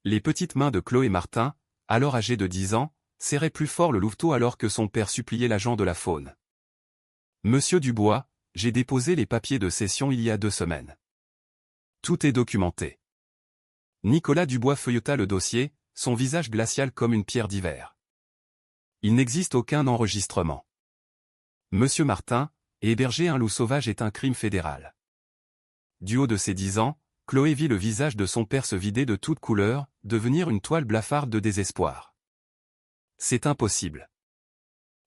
Les petites mains de Chloé Martin, alors âgée de 10 ans, serraient plus fort le louveteau alors que son père suppliait l'agent de la faune. « Monsieur Dubois, j'ai déposé les papiers de cession il y a 2 semaines. Tout est documenté. » Nicolas Dubois feuilleta le dossier, son visage glacial comme une pierre d'hiver. Il n'existe aucun enregistrement. Monsieur Martin, héberger un loup sauvage est un crime fédéral. Du haut de ses 10 ans, Chloé vit le visage de son père se vider de toute couleur, devenir une toile blafarde de désespoir. C'est impossible.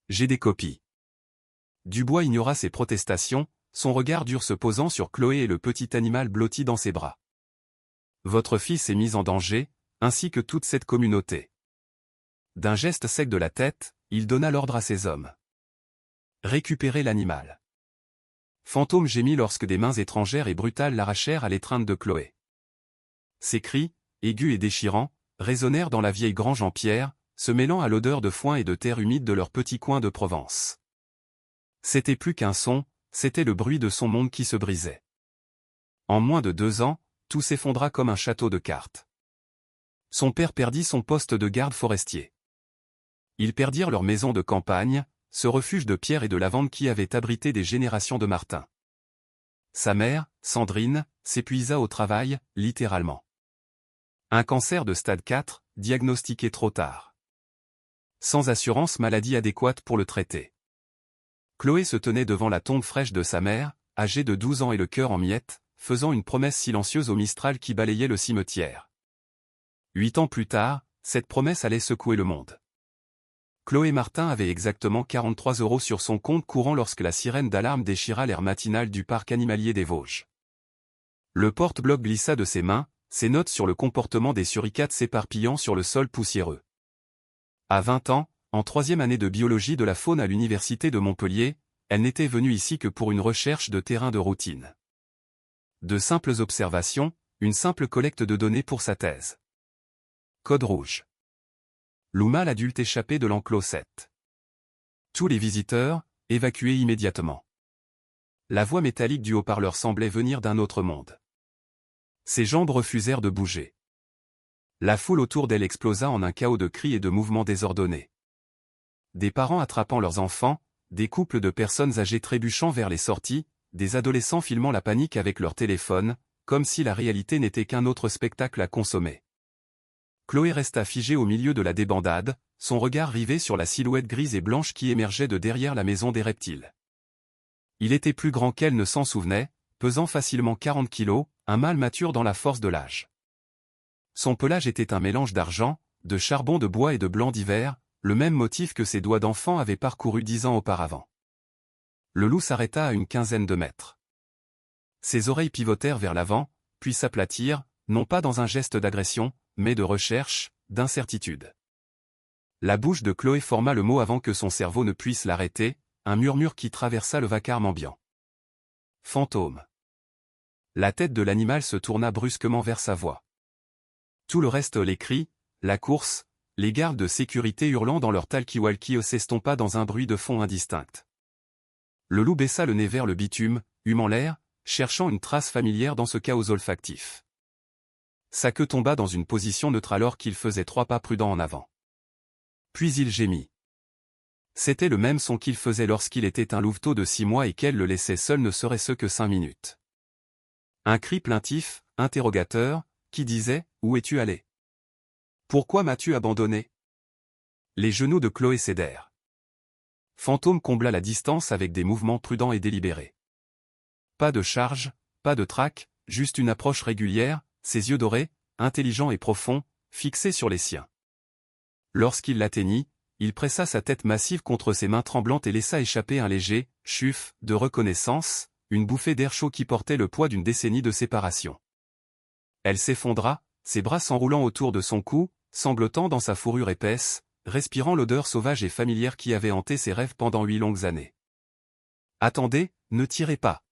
J'ai des copies. Dubois ignora ses protestations, son regard dur se posant sur Chloé et le petit animal blotti dans ses bras. Votre fils est mis en danger, ainsi que toute cette communauté. D'un geste sec de la tête, il donna l'ordre à ses hommes. Récupérez l'animal. Fantôme gémit lorsque des mains étrangères et brutales l'arrachèrent à l'étreinte de Chloé. Ses cris, aigus et déchirants, résonnèrent dans la vieille grange en pierre, se mêlant à l'odeur de foin et de terre humide de leur petit coin de Provence. C'était plus qu'un son, c'était le bruit de son monde qui se brisait. En moins de 2 ans, tout s'effondra comme un château de cartes. Son père perdit son poste de garde forestier. Ils perdirent leur maison de campagne, ce refuge de pierre et de lavande qui avait abrité des générations de Martin. Sa mère, Sandrine, s'épuisa au travail, littéralement. Un cancer de stade 4, diagnostiqué trop tard. Sans assurance maladie adéquate pour le traiter. Chloé se tenait devant la tombe fraîche de sa mère, âgée de 12 ans et le cœur en miettes, faisant une promesse silencieuse au mistral qui balayait le cimetière. 8 ans plus tard, cette promesse allait secouer le monde. Chloé Martin avait exactement 43 € sur son compte courant lorsque la sirène d'alarme déchira l'air matinal du parc animalier des Vosges. Le porte-bloc glissa de ses mains, ses notes sur le comportement des suricates s'éparpillant sur le sol poussiéreux. À 20 ans, en 3e année de biologie de la faune à l'université de Montpellier, elle n'était venue ici que pour une recherche de terrain de routine. De simples observations, une simple collecte de données pour sa thèse. Code rouge. Loup mâle adulte échappé de l'enclos 7. Tous les visiteurs, évacués immédiatement. La voix métallique du haut-parleur semblait venir d'un autre monde. Ses jambes refusèrent de bouger. La foule autour d'elle explosa en un chaos de cris et de mouvements désordonnés. Des parents attrapant leurs enfants, des couples de personnes âgées trébuchant vers les sorties, des adolescents filmant la panique avec leur téléphone, comme si la réalité n'était qu'un autre spectacle à consommer. Chloé resta figée au milieu de la débandade, son regard rivé sur la silhouette grise et blanche qui émergeait de derrière la maison des reptiles. Il était plus grand qu'elle ne s'en souvenait, pesant facilement 40 kilos, un mâle mature dans la force de l'âge. Son pelage était un mélange d'argent, de charbon de bois et de blanc d'hiver, le même motif que ses doigts d'enfant avaient parcouru 10 ans auparavant. Le loup s'arrêta à une quinzaine de mètres. Ses oreilles pivotèrent vers l'avant, puis s'aplatirent, non pas dans un geste d'agression, mais de recherche, d'incertitude. La bouche de Chloé forma le mot avant que son cerveau ne puisse l'arrêter, un murmure qui traversa le vacarme ambiant. Fantôme. La tête de l'animal se tourna brusquement vers sa voix. Tout le reste, les cris, la course, les gardes de sécurité hurlant dans leur talkie-walkie s'estompa dans un bruit de fond indistinct. Le loup baissa le nez vers le bitume, humant l'air, cherchant une trace familière dans ce chaos olfactif. Sa queue tomba dans une position neutre alors qu'il faisait 3 pas prudents en avant. Puis il gémit. C'était le même son qu'il faisait lorsqu'il était un louveteau de 6 mois et qu'elle le laissait seul ne serait-ce que 5 minutes. Un cri plaintif, interrogateur, qui disait « Où es-tu allé ? Pourquoi m'as-tu abandonné ?» Les genoux de Chloé cédèrent. Fantôme combla la distance avec des mouvements prudents et délibérés. Pas de charge, pas de traque, juste une approche régulière, ses yeux dorés, intelligents et profonds, fixés sur les siens. Lorsqu'il l'atteignit, il pressa sa tête massive contre ses mains tremblantes et laissa échapper un léger « chuf » de reconnaissance, une bouffée d'air chaud qui portait le poids d'une décennie de séparation. Elle s'effondra, ses bras s'enroulant autour de son cou, sanglotant dans sa fourrure épaisse, respirant l'odeur sauvage et familière qui avait hanté ses rêves pendant 8 longues années. « Attendez, ne tirez pas !»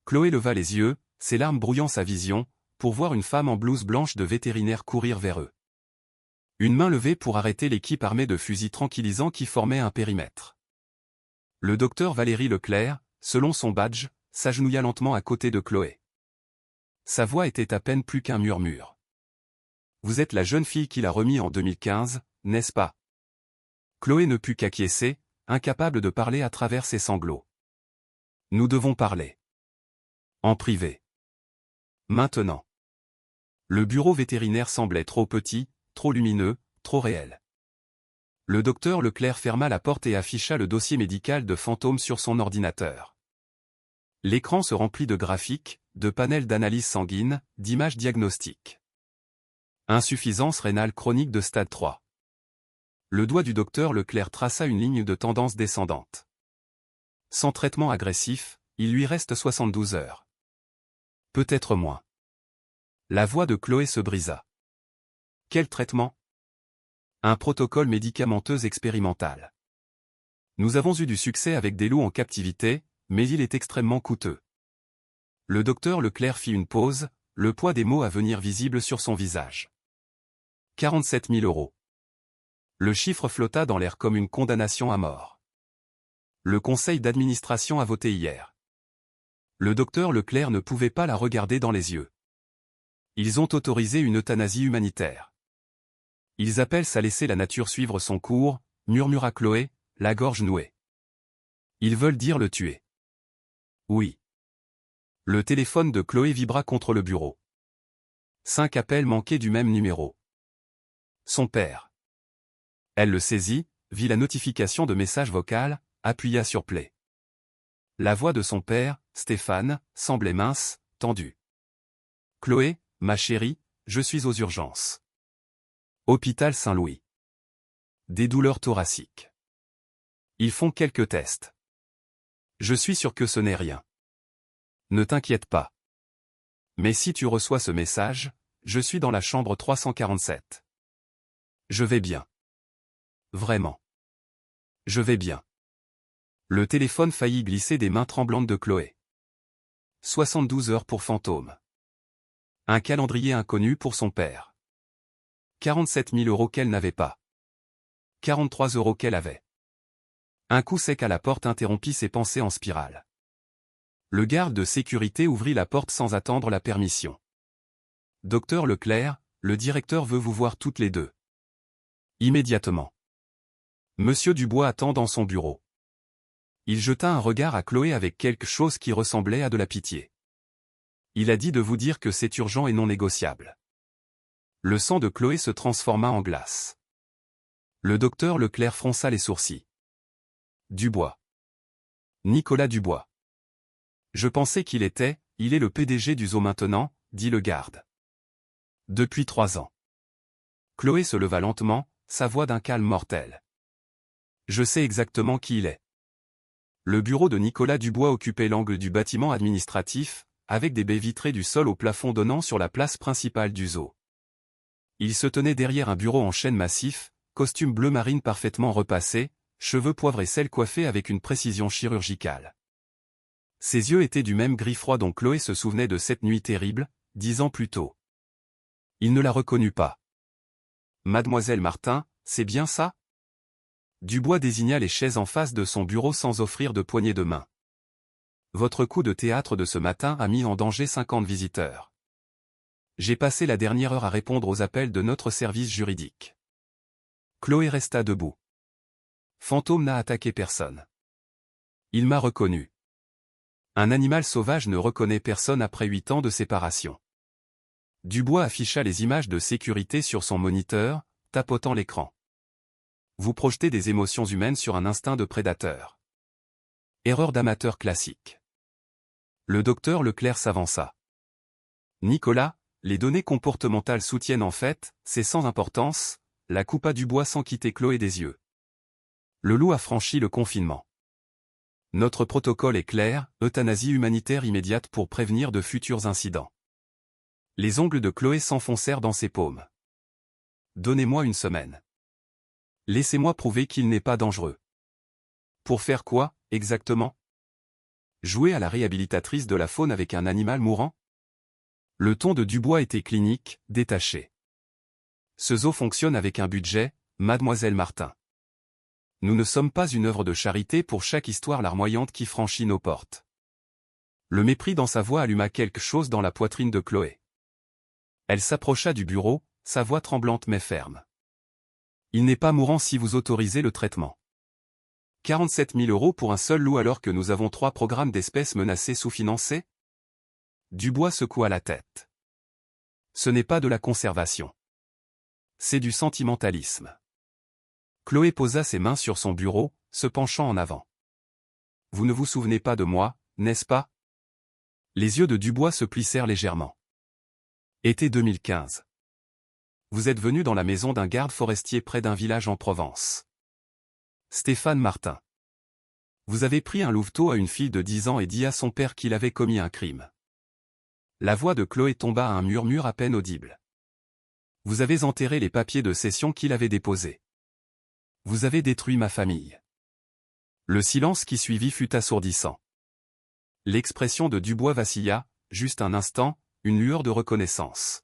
Chloé leva les yeux, ses larmes brouillant sa vision, pour voir une femme en blouse blanche de vétérinaire courir vers eux. Une main levée pour arrêter l'équipe armée de fusils tranquillisants qui formait un périmètre. Le docteur Valérie Leclerc, selon son badge, s'agenouilla lentement à côté de Chloé. Sa voix était à peine plus qu'un murmure. Vous êtes la jeune fille qu'il a remis en 2015, n'est-ce pas? Chloé ne put qu'acquiescer, incapable de parler à travers ses sanglots. Nous devons parler. En privé. Maintenant. Le bureau vétérinaire semblait trop petit, trop lumineux, trop réel. Le docteur Leclerc ferma la porte et afficha le dossier médical de Fantôme sur son ordinateur. L'écran se remplit de graphiques, de panels d'analyse sanguine, d'images diagnostiques. Insuffisance rénale chronique de stade 3. Le doigt du docteur Leclerc traça une ligne de tendance descendante. Sans traitement agressif, il lui reste 72 heures. Peut-être moins. La voix de Chloé se brisa. Quel traitement? Un protocole médicamenteux expérimental. Nous avons eu du succès avec des loups en captivité, mais il est extrêmement coûteux. Le docteur Leclerc fit une pause, le poids des mots à venir visible sur son visage. 47 000 euros. Le chiffre flotta dans l'air comme une condamnation à mort. Le conseil d'administration a voté hier. Le docteur Leclerc ne pouvait pas la regarder dans les yeux. Ils ont autorisé une euthanasie humanitaire. Ils appellent à laisser la nature suivre son cours, murmura Chloé, la gorge nouée. Ils veulent dire le tuer. Oui. Le téléphone de Chloé vibra contre le bureau. 5 appels manqués du même numéro. Son père. Elle le saisit, vit la notification de message vocal, appuya sur play. La voix de son père, Stéphane, semblait mince, tendue. Chloé, ma chérie, je suis aux urgences. Hôpital Saint-Louis. Des douleurs thoraciques. Ils font quelques tests. Je suis sûr que ce n'est rien. Ne t'inquiète pas. Mais si tu reçois ce message, je suis dans la chambre 347. Je vais bien. Vraiment. Je vais bien. Le téléphone faillit glisser des mains tremblantes de Chloé. 72 heures pour Fantôme. Un calendrier inconnu pour son père. 47 000 euros qu'elle n'avait pas. 43 euros qu'elle avait. Un coup sec à la porte interrompit ses pensées en spirale. Le garde de sécurité ouvrit la porte sans attendre la permission. Docteur Leclerc, le directeur veut vous voir toutes les deux. Immédiatement. Monsieur Dubois attend dans son bureau. Il jeta un regard à Chloé avec quelque chose qui ressemblait à de la pitié. Il a dit de vous dire que c'est urgent et non négociable. Le sang de Chloé se transforma en glace. Le docteur Leclerc fronça les sourcils. Dubois. Nicolas Dubois. Je pensais il est le PDG du zoo maintenant, dit le garde. Depuis 3 ans. Chloé se leva lentement, sa voix d'un calme mortel. Je sais exactement qui il est. Le bureau de Nicolas Dubois occupait l'angle du bâtiment administratif, avec des baies vitrées du sol au plafond donnant sur la place principale du zoo. Il se tenait derrière un bureau en chêne massif, costume bleu marine parfaitement repassé, cheveux poivre et sel coiffés avec une précision chirurgicale. Ses yeux étaient du même gris froid dont Chloé se souvenait de cette nuit terrible, 10 ans plus tôt. Il ne la reconnut pas. Mademoiselle Martin, c'est bien ça? Dubois désigna les chaises en face de son bureau sans offrir de poignée de main. Votre coup de théâtre de ce matin a mis en danger 50 visiteurs. J'ai passé la dernière heure à répondre aux appels de notre service juridique. Chloé resta debout. Fantôme n'a attaqué personne. Il m'a reconnu. Un animal sauvage ne reconnaît personne après 8 ans de séparation. Dubois afficha les images de sécurité sur son moniteur, tapotant l'écran. Vous projetez des émotions humaines sur un instinct de prédateur. Erreur d'amateur classique. Le docteur Leclerc s'avança. Nicolas, les données comportementales soutiennent en fait, c'est sans importance, la coupa Dubois sans quitter Chloé des yeux. Le loup a franchi le confinement. Notre protocole est clair, euthanasie humanitaire immédiate pour prévenir de futurs incidents. Les ongles de Chloé s'enfoncèrent dans ses paumes. Donnez-moi une semaine. Laissez-moi prouver qu'il n'est pas dangereux. Pour faire quoi, exactement? Jouer à la réhabilitatrice de la faune avec un animal mourant? Le ton de Dubois était clinique, détaché. Ce zoo fonctionne avec un budget, mademoiselle Martin. Nous ne sommes pas une œuvre de charité pour chaque histoire larmoyante qui franchit nos portes. Le mépris dans sa voix alluma quelque chose dans la poitrine de Chloé. Elle s'approcha du bureau, sa voix tremblante mais ferme. Il n'est pas mourant si vous autorisez le traitement. 47 000 € pour un seul loup alors que nous avons 3 programmes d'espèces menacées sous-financés? Dubois secoua la tête. Ce n'est pas de la conservation. C'est du sentimentalisme. Chloé posa ses mains sur son bureau, se penchant en avant. Vous ne vous souvenez pas de moi, n'est-ce pas? Les yeux de Dubois se plissèrent légèrement. Été 2015. Vous êtes venu dans la maison d'un garde forestier près d'un village en Provence. Stéphane Martin. Vous avez pris un louveteau à une fille de 10 ans et dit à son père qu'il avait commis un crime. La voix de Chloé tomba à un murmure à peine audible. Vous avez enterré les papiers de cession qu'il avait déposés. Vous avez détruit ma famille. Le silence qui suivit fut assourdissant. L'expression de Dubois vacilla, juste un instant, une lueur de reconnaissance.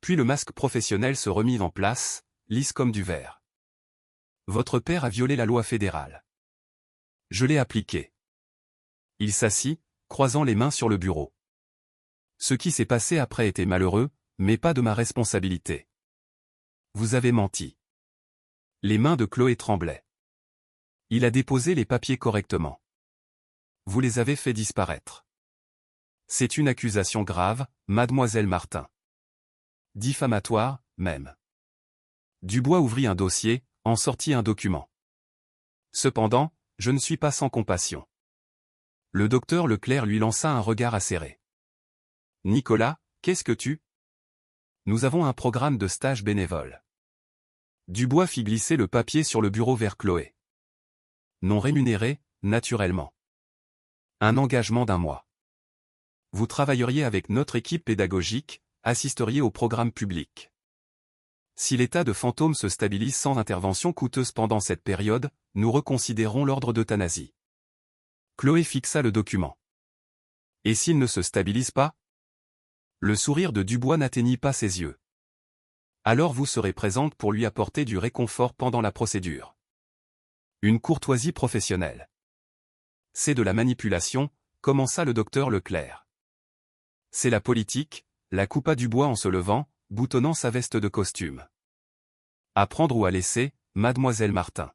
Puis le masque professionnel se remit en place, lisse comme du verre. Votre père a violé la loi fédérale. Je l'ai appliquée. Il s'assit, croisant les mains sur le bureau. Ce qui s'est passé après était malheureux, mais pas de ma responsabilité. Vous avez menti. Les mains de Chloé tremblaient. Il a déposé les papiers correctement. Vous les avez fait disparaître. C'est une accusation grave, mademoiselle Martin. Diffamatoire, même. Dubois ouvrit un dossier, en sortit un document. Cependant, je ne suis pas sans compassion. Le docteur Leclerc lui lança un regard acéré. Nicolas, qu'est-ce que tu? Nous avons un programme de stage bénévole. Dubois fit glisser le papier sur le bureau vers Chloé. Non rémunéré, naturellement. Un engagement d'1 mois. Vous travailleriez avec notre équipe pédagogique, assisteriez au programme public. Si l'état de fantôme se stabilise sans intervention coûteuse pendant cette période, nous reconsidérons l'ordre d'euthanasie. Chloé fixa le document. Et s'il ne se stabilise pas? Le sourire de Dubois n'atteignit pas ses yeux. Alors vous serez présente pour lui apporter du réconfort pendant la procédure. Une courtoisie professionnelle. C'est de la manipulation, commença le docteur Leclerc. C'est la politique, la coupa Dubois en se levant, boutonnant sa veste de costume. À prendre ou à laisser, mademoiselle Martin.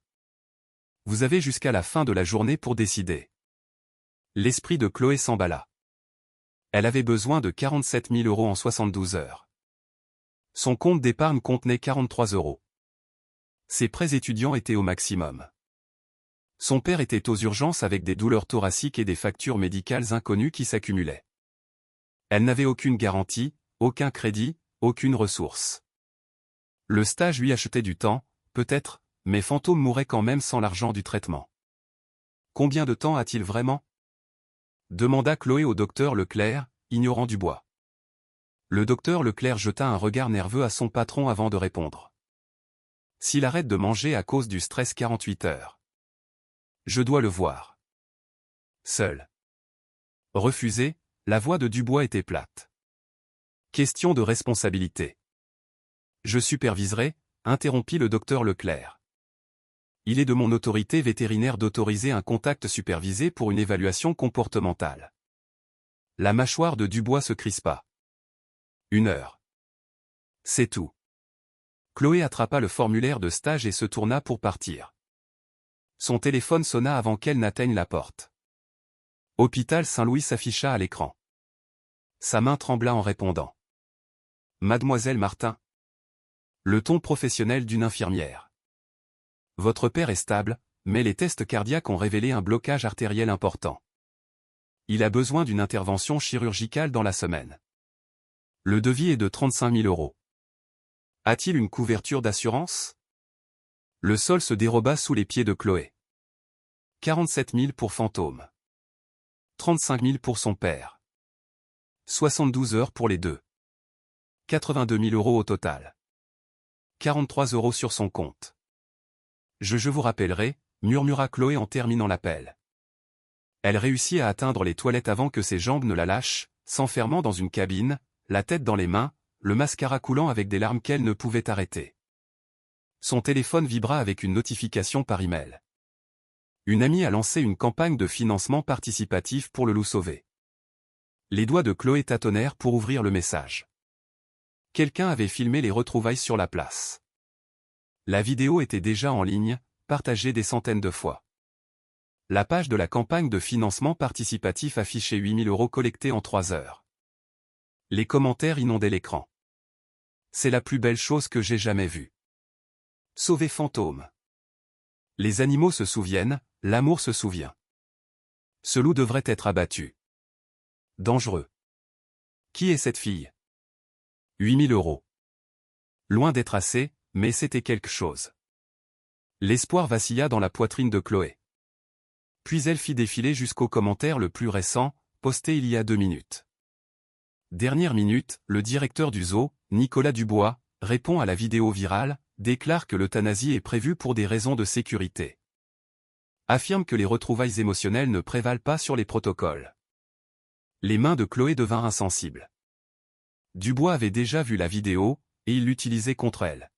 Vous avez jusqu'à la fin de la journée pour décider. L'esprit de Chloé s'emballa. Elle avait besoin de 47 000 € en 72 heures. Son compte d'épargne contenait 43 €. Ses prêts étudiants étaient au maximum. Son père était aux urgences avec des douleurs thoraciques et des factures médicales inconnues qui s'accumulaient. Elle n'avait aucune garantie, aucun crédit, aucune ressource. Le stage lui achetait du temps, peut-être, mais Fantôme mourrait quand même sans l'argent du traitement. Combien de temps a-t-il vraiment? Demanda Chloé au docteur Leclerc, ignorant Dubois. Le docteur Leclerc jeta un regard nerveux à son patron avant de répondre. S'il arrête de manger à cause du stress 48 heures. Je dois le voir. Seul. Refusé, la voix de Dubois était plate. Question de responsabilité. Je superviserai, interrompit le docteur Leclerc. Il est de mon autorité vétérinaire d'autoriser un contact supervisé pour une évaluation comportementale. La mâchoire de Dubois se crispa. 1 heure. C'est tout. Chloé attrapa le formulaire de stage et se tourna pour partir. Son téléphone sonna avant qu'elle n'atteigne la porte. Hôpital Saint-Louis s'afficha à l'écran. Sa main trembla en répondant. Mademoiselle Martin. Le ton professionnel d'une infirmière. Votre père est stable, mais les tests cardiaques ont révélé un blocage artériel important. Il a besoin d'une intervention chirurgicale dans la semaine. Le devis est de 35 000 €. A-t-il une couverture d'assurance? Le sol se déroba sous les pieds de Chloé. 47 000 pour Fantôme. 35 000 pour son père. 72 heures pour les deux. 82 000 € au total. 43 € sur son compte. Je vous rappellerai, murmura Chloé en terminant l'appel. Elle réussit à atteindre les toilettes avant que ses jambes ne la lâchent, s'enfermant dans une cabine, la tête dans les mains, le mascara coulant avec des larmes qu'elle ne pouvait arrêter. Son téléphone vibra avec une notification par email. Une amie a lancé une campagne de financement participatif pour le loup sauvé. Les doigts de Chloé tâtonnèrent pour ouvrir le message. Quelqu'un avait filmé les retrouvailles sur la place. La vidéo était déjà en ligne, partagée des centaines de fois. La page de la campagne de financement participatif affichait 8 000 € collectés en 3 heures. Les commentaires inondaient l'écran. C'est la plus belle chose que j'ai jamais vue. Sauver Fantôme. Les animaux se souviennent, l'amour se souvient. Ce loup devrait être abattu. Dangereux. Qui est cette fille? 8 000 €. Loin d'être assez, mais c'était quelque chose. L'espoir vacilla dans la poitrine de Chloé. Puis elle fit défiler jusqu'au commentaire le plus récent, posté il y a 2 minutes. Dernière minute, le directeur du zoo, Nicolas Dubois, répond à la vidéo virale, déclare que l'euthanasie est prévue pour des raisons de sécurité. Affirme que les retrouvailles émotionnelles ne prévalent pas sur les protocoles. Les mains de Chloé devinrent insensibles. Dubois avait déjà vu la vidéo, et il l'utilisait contre elle.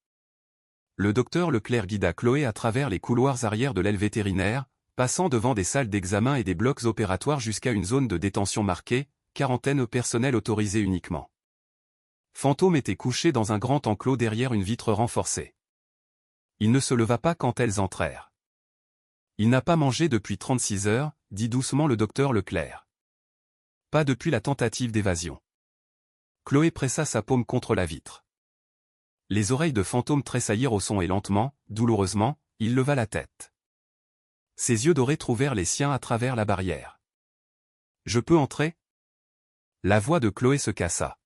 Le docteur Leclerc guida Chloé à travers les couloirs arrière de l'aile vétérinaire, passant devant des salles d'examen et des blocs opératoires jusqu'à une zone de détention marquée, quarantaine personnel autorisé uniquement. Fantôme était couché dans un grand enclos derrière une vitre renforcée. Il ne se leva pas quand elles entrèrent. Il n'a pas mangé depuis 36 heures, dit doucement le docteur Leclerc. Pas depuis la tentative d'évasion. Chloé pressa sa paume contre la vitre. Les oreilles de Fantôme tressaillirent au son et lentement, douloureusement, il leva la tête. Ses yeux dorés trouvèrent les siens à travers la barrière. « Je peux entrer ?» La voix de Chloé se cassa.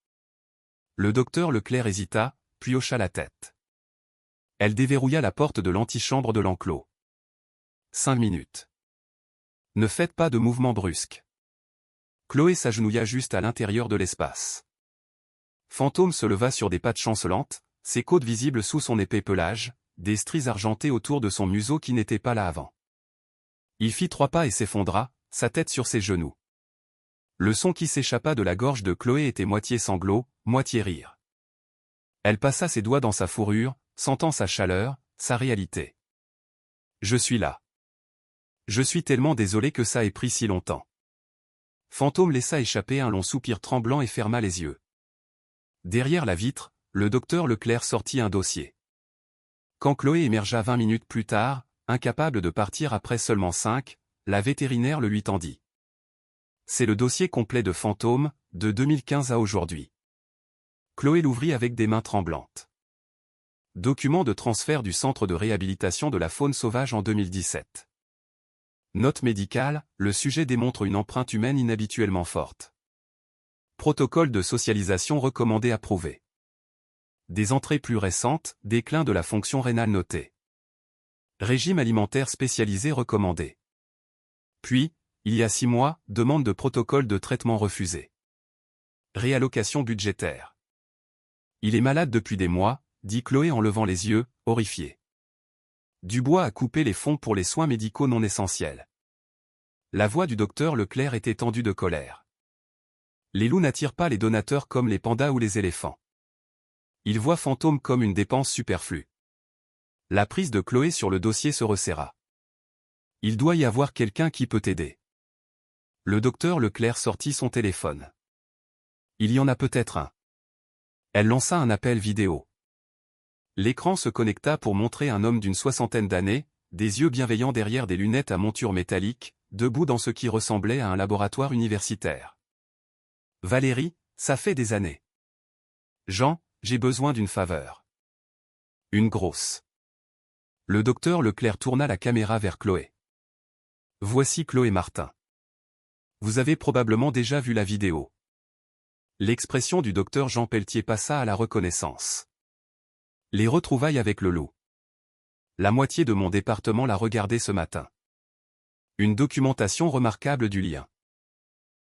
Le docteur Leclerc hésita, puis hocha la tête. Elle déverrouilla la porte de l'antichambre de l'enclos. 5 minutes. Ne faites pas de mouvement brusque. Chloé s'agenouilla juste à l'intérieur de l'espace. Fantôme se leva sur des pattes chancelantes, ses côtes visibles sous son épais pelage, des stries argentées autour de son museau qui n'était pas là avant. Il fit 3 pas et s'effondra, sa tête sur ses genoux. Le son qui s'échappa de la gorge de Chloé était moitié sanglot, moitié rire. Elle passa ses doigts dans sa fourrure, sentant sa chaleur, sa réalité. « Je suis là. Je suis tellement désolé que ça ait pris si longtemps. » Fantôme laissa échapper un long soupir tremblant et ferma les yeux. Derrière la vitre, le docteur Leclerc sortit un dossier. Quand Chloé émergea 20 minutes plus tard, incapable de partir après seulement 5, la vétérinaire le lui tendit. C'est le dossier complet de Fantôme, de 2015 à aujourd'hui. Chloé l'ouvrit avec des mains tremblantes. Document de transfert du centre de réhabilitation de la faune sauvage en 2017. Note médicale, le sujet démontre une empreinte humaine inhabituellement forte. Protocole de socialisation recommandé approuvé. Des entrées plus récentes, déclin de la fonction rénale noté. Régime alimentaire spécialisé recommandé. Puis, il y a 6 mois, demande de protocole de traitement refusé. Réallocation budgétaire. Il est malade depuis des mois, dit Chloé en levant les yeux, horrifiée. Dubois a coupé les fonds pour les soins médicaux non essentiels. La voix du docteur Leclerc était tendue de colère. Les loups n'attirent pas les donateurs comme les pandas ou les éléphants. Ils voient Fantôme comme une dépense superflue. La prise de Chloé sur le dossier se resserra. Il doit y avoir quelqu'un qui peut t'aider. Le docteur Leclerc sortit son téléphone. Il y en a peut-être un. Elle lança un appel vidéo. L'écran se connecta pour montrer un homme d'une 60aine d'années, des yeux bienveillants derrière des lunettes à monture métallique, debout dans ce qui ressemblait à un laboratoire universitaire. Valérie, ça fait des années. Jean, j'ai besoin d'une faveur. Une grosse. Le docteur Leclerc tourna la caméra vers Chloé. Voici Chloé Martin. Vous avez probablement déjà vu la vidéo. L'expression du docteur Jean Pelletier passa à la reconnaissance. Les retrouvailles avec le loup. La moitié de mon département l'a regardé ce matin. Une documentation remarquable du lien.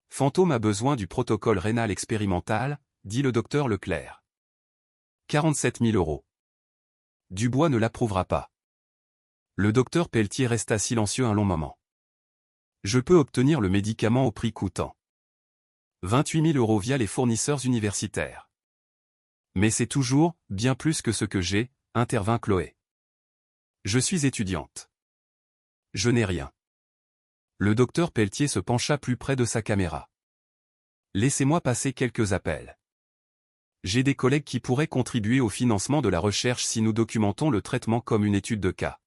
Fantôme a besoin du protocole rénal expérimental, dit le docteur Leclerc. 47 000 €. Dubois ne l'approuvera pas. Le docteur Pelletier resta silencieux un long moment. Je peux obtenir le médicament au prix coûtant 28 000 € via les fournisseurs universitaires. Mais c'est toujours, bien plus que ce que j'ai, intervint Chloé. Je suis étudiante. Je n'ai rien. Le docteur Pelletier se pencha plus près de sa caméra. Laissez-moi passer quelques appels. J'ai des collègues qui pourraient contribuer au financement de la recherche si nous documentons le traitement comme une étude de cas.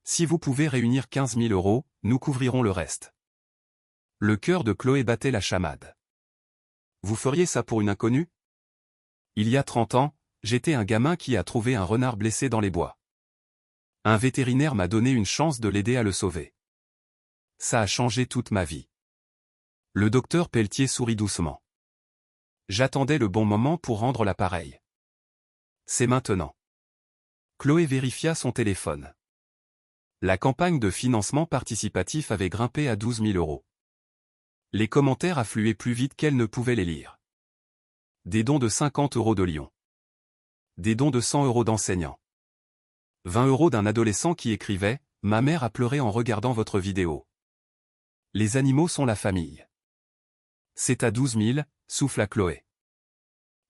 Si vous pouvez réunir 15 000 €, nous couvrirons le reste. Le cœur de Chloé battait la chamade. Vous feriez ça pour une inconnue? Il y a 30 ans, j'étais un gamin qui a trouvé un renard blessé dans les bois. Un vétérinaire m'a donné une chance de l'aider à le sauver. Ça a changé toute ma vie. Le docteur Pelletier sourit doucement. J'attendais le bon moment pour rendre l'appareil. C'est maintenant. Chloé vérifia son téléphone. La campagne de financement participatif avait grimpé à 12 000 €. Les commentaires affluaient plus vite qu'elle ne pouvait les lire. Des dons de 50 € de Lyon. Des dons de 100 € d'enseignants. 20 € d'un adolescent qui écrivait « Ma mère a pleuré en regardant votre vidéo. Les animaux sont la famille. » C'est à 12 000, souffla Chloé.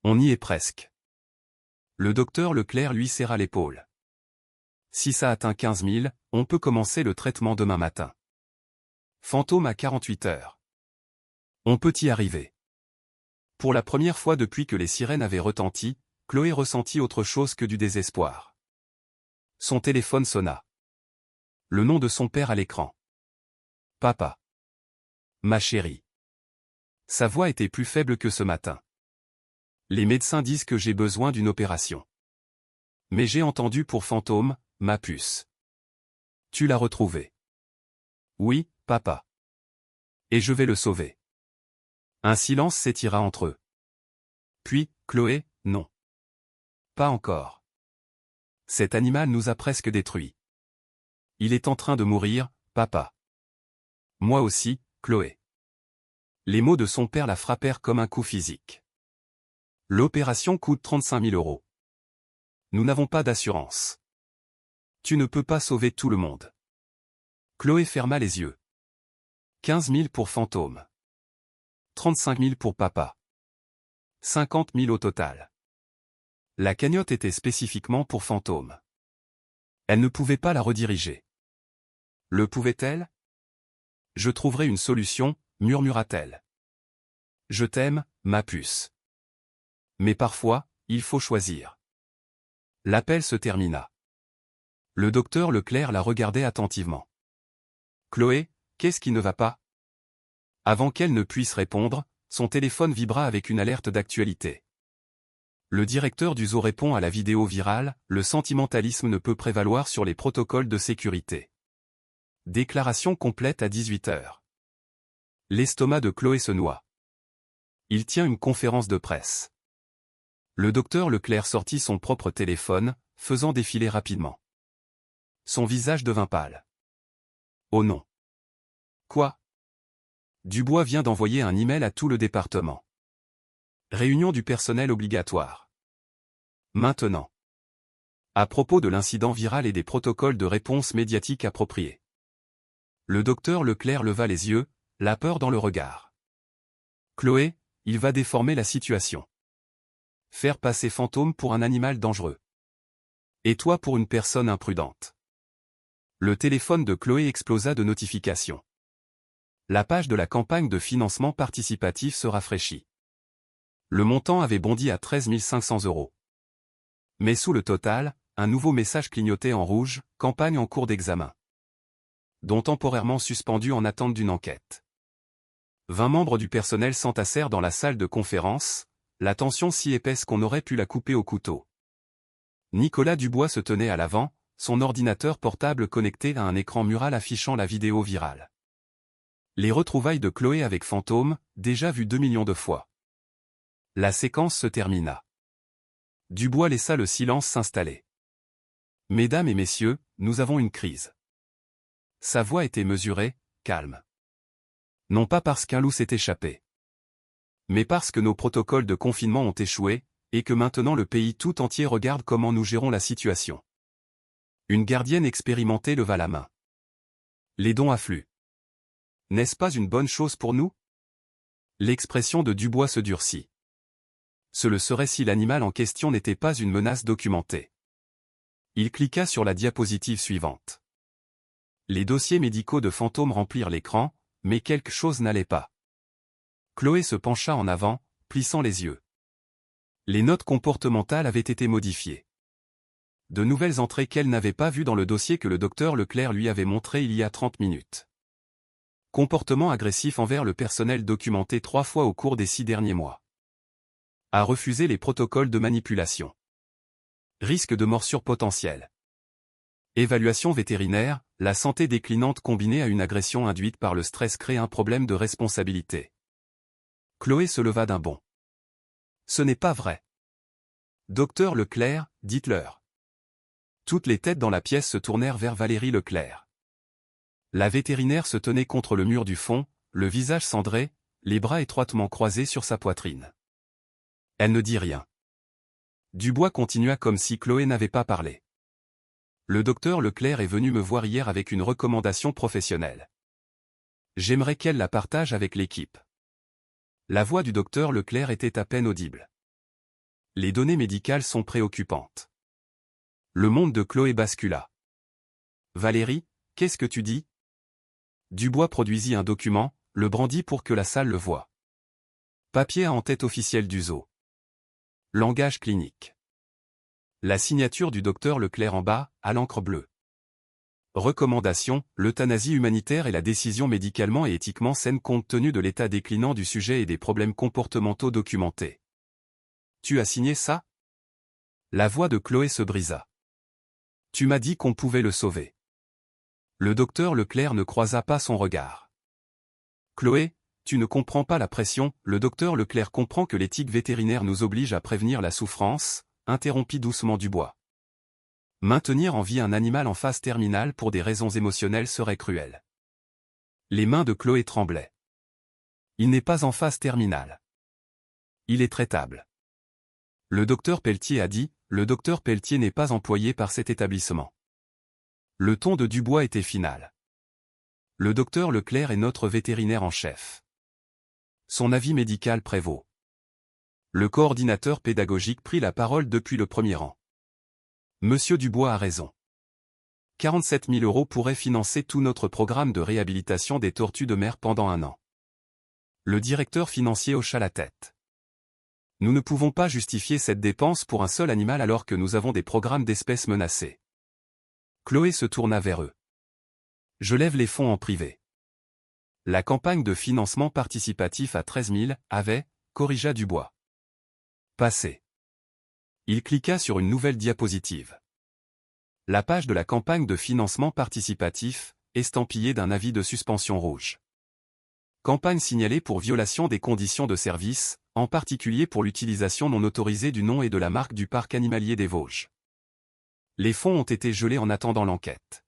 On y est presque. Le docteur Leclerc lui serra l'épaule. Si ça atteint 15 000, on peut commencer le traitement demain matin. Fantôme à 48 heures. On peut y arriver. Pour la première fois depuis que les sirènes avaient retenti, Chloé ressentit autre chose que du désespoir. Son téléphone sonna. Le nom de son père à l'écran. Papa. Ma chérie. Sa voix était plus faible que ce matin. Les médecins disent que j'ai besoin d'une opération. Mais j'ai entendu pour Fantôme, ma puce. Tu l'as retrouvé. Oui, papa. Et je vais le sauver. Un silence s'étira entre eux. Puis, Chloé, non. Pas encore. Cet animal nous a presque détruits. Il est en train de mourir, papa. Moi aussi, Chloé. Les mots de son père la frappèrent comme un coup physique. L'opération coûte 35 000 €. Nous n'avons pas d'assurance. Tu ne peux pas sauver tout le monde. Chloé ferma les yeux. 15 000 pour Fantôme. 35 000 pour papa. 50 000 au total. La cagnotte était spécifiquement pour Fantôme. Elle ne pouvait pas la rediriger. Le pouvait-elle? Je trouverai une solution, murmura-t-elle. Je t'aime, ma puce. Mais parfois, il faut choisir. L'appel se termina. Le docteur Leclerc la regardait attentivement. Chloé, qu'est-ce qui ne va pas? Avant qu'elle ne puisse répondre, son téléphone vibra avec une alerte d'actualité. Le directeur du zoo répond à la vidéo virale, le sentimentalisme ne peut prévaloir sur les protocoles de sécurité. Déclaration complète à 18 h. L'estomac de Chloé se noie. Il tient une conférence de presse. Le docteur Leclerc sortit son propre téléphone, faisant défiler rapidement. Son visage devint pâle. Oh non. Quoi? Dubois vient d'envoyer un email à tout le département. Réunion du personnel obligatoire. Maintenant. À propos de l'incident viral et des protocoles de réponse médiatique appropriés. Le docteur Leclerc leva les yeux, la peur dans le regard. Chloé, il va déformer la situation. Faire passer Fantôme pour un animal dangereux. Et toi pour une personne imprudente. Le téléphone de Chloé explosa de notifications. La page de la campagne de financement participatif se rafraîchit. Le montant avait bondi à 13 500 €. Mais sous le total, un nouveau message clignotait en rouge, campagne en cours d'examen. Dont temporairement suspendu en attente d'une enquête. 20 membres du personnel s'entassèrent dans la salle de conférence, la tension si épaisse qu'on aurait pu la couper au couteau. Nicolas Dubois se tenait à l'avant, son ordinateur portable connecté à un écran mural affichant la vidéo virale. Les retrouvailles de Chloé avec Fantôme, déjà vues 2 millions de fois. La séquence se termina. Dubois laissa le silence s'installer. Mesdames et messieurs, nous avons une crise. Sa voix était mesurée, calme. Non pas parce qu'un loup s'est échappé. Mais parce que nos protocoles de confinement ont échoué, et que maintenant le pays tout entier regarde comment nous gérons la situation. Une gardienne expérimentée leva la main. Les dons affluent. N'est-ce pas une bonne chose pour nous? L'expression de Dubois se durcit. Ce le serait si l'animal en question n'était pas une menace documentée. Il cliqua sur la diapositive suivante. Les dossiers médicaux de Fantôme remplirent l'écran, mais quelque chose n'allait pas. Chloé se pencha en avant, plissant les yeux. Les notes comportementales avaient été modifiées. De nouvelles entrées qu'elle n'avait pas vues dans le dossier que le docteur Leclerc lui avait montré il y a 30 minutes. Comportement agressif envers le personnel documenté 3 fois au cours des 6 derniers mois. A refusé les protocoles de manipulation. Risque de morsure potentielle. Évaluation vétérinaire, la santé déclinante combinée à une agression induite par le stress crée un problème de responsabilité. Chloé se leva d'un bond. Ce n'est pas vrai. Docteur Leclerc, dites-leur. Toutes les têtes dans la pièce se tournèrent vers Valérie Leclerc. La vétérinaire se tenait contre le mur du fond, le visage cendré, les bras étroitement croisés sur sa poitrine. Elle ne dit rien. Dubois continua comme si Chloé n'avait pas parlé. Le docteur Leclerc est venu me voir hier avec une recommandation professionnelle. J'aimerais qu'elle la partage avec l'équipe. La voix du docteur Leclerc était à peine audible. Les données médicales sont préoccupantes. Le monde de Chloé bascula. Valérie, qu'est-ce que tu dis? Dubois produisit un document, le brandit pour que la salle le voie. Papier à en-tête officielle du zoo. Langage clinique. La signature du docteur Leclerc en bas, à l'encre bleue. Recommandation, l'euthanasie humanitaire est la décision médicalement et éthiquement saine compte tenu de l'état déclinant du sujet et des problèmes comportementaux documentés. Tu as signé ça? La voix de Chloé se brisa. Tu m'as dit qu'on pouvait le sauver. Le docteur Leclerc ne croisa pas son regard. Chloé, tu ne comprends pas la pression, le docteur Leclerc comprend que l'éthique vétérinaire nous oblige à prévenir la souffrance, interrompit doucement Dubois. Maintenir en vie un animal en phase terminale pour des raisons émotionnelles serait cruel. Les mains de Chloé tremblaient. Il n'est pas en phase terminale. Il est traitable. Le docteur Pelletier a dit, le docteur Pelletier n'est pas employé par cet établissement. Le ton de Dubois était final. Le docteur Leclerc est notre vétérinaire en chef. Son avis médical prévaut. Le coordinateur pédagogique prit la parole depuis le premier rang. Monsieur Dubois a raison. 47 000 € pourraient financer tout notre programme de réhabilitation des tortues de mer pendant 1 an. Le directeur financier hocha la tête. Nous ne pouvons pas justifier cette dépense pour un seul animal alors que nous avons des programmes d'espèces menacées. Chloé se tourna vers eux. Je lève les fonds en privé. La campagne de financement participatif à 13 000 avait, corrigea Dubois. Passé. Il cliqua sur une nouvelle diapositive. La page de la campagne de financement participatif, estampillée d'un avis de suspension rouge. Campagne signalée pour violation des conditions de service, en particulier pour l'utilisation non autorisée du nom et de la marque du parc animalier des Vosges. Les fonds ont été gelés en attendant l'enquête.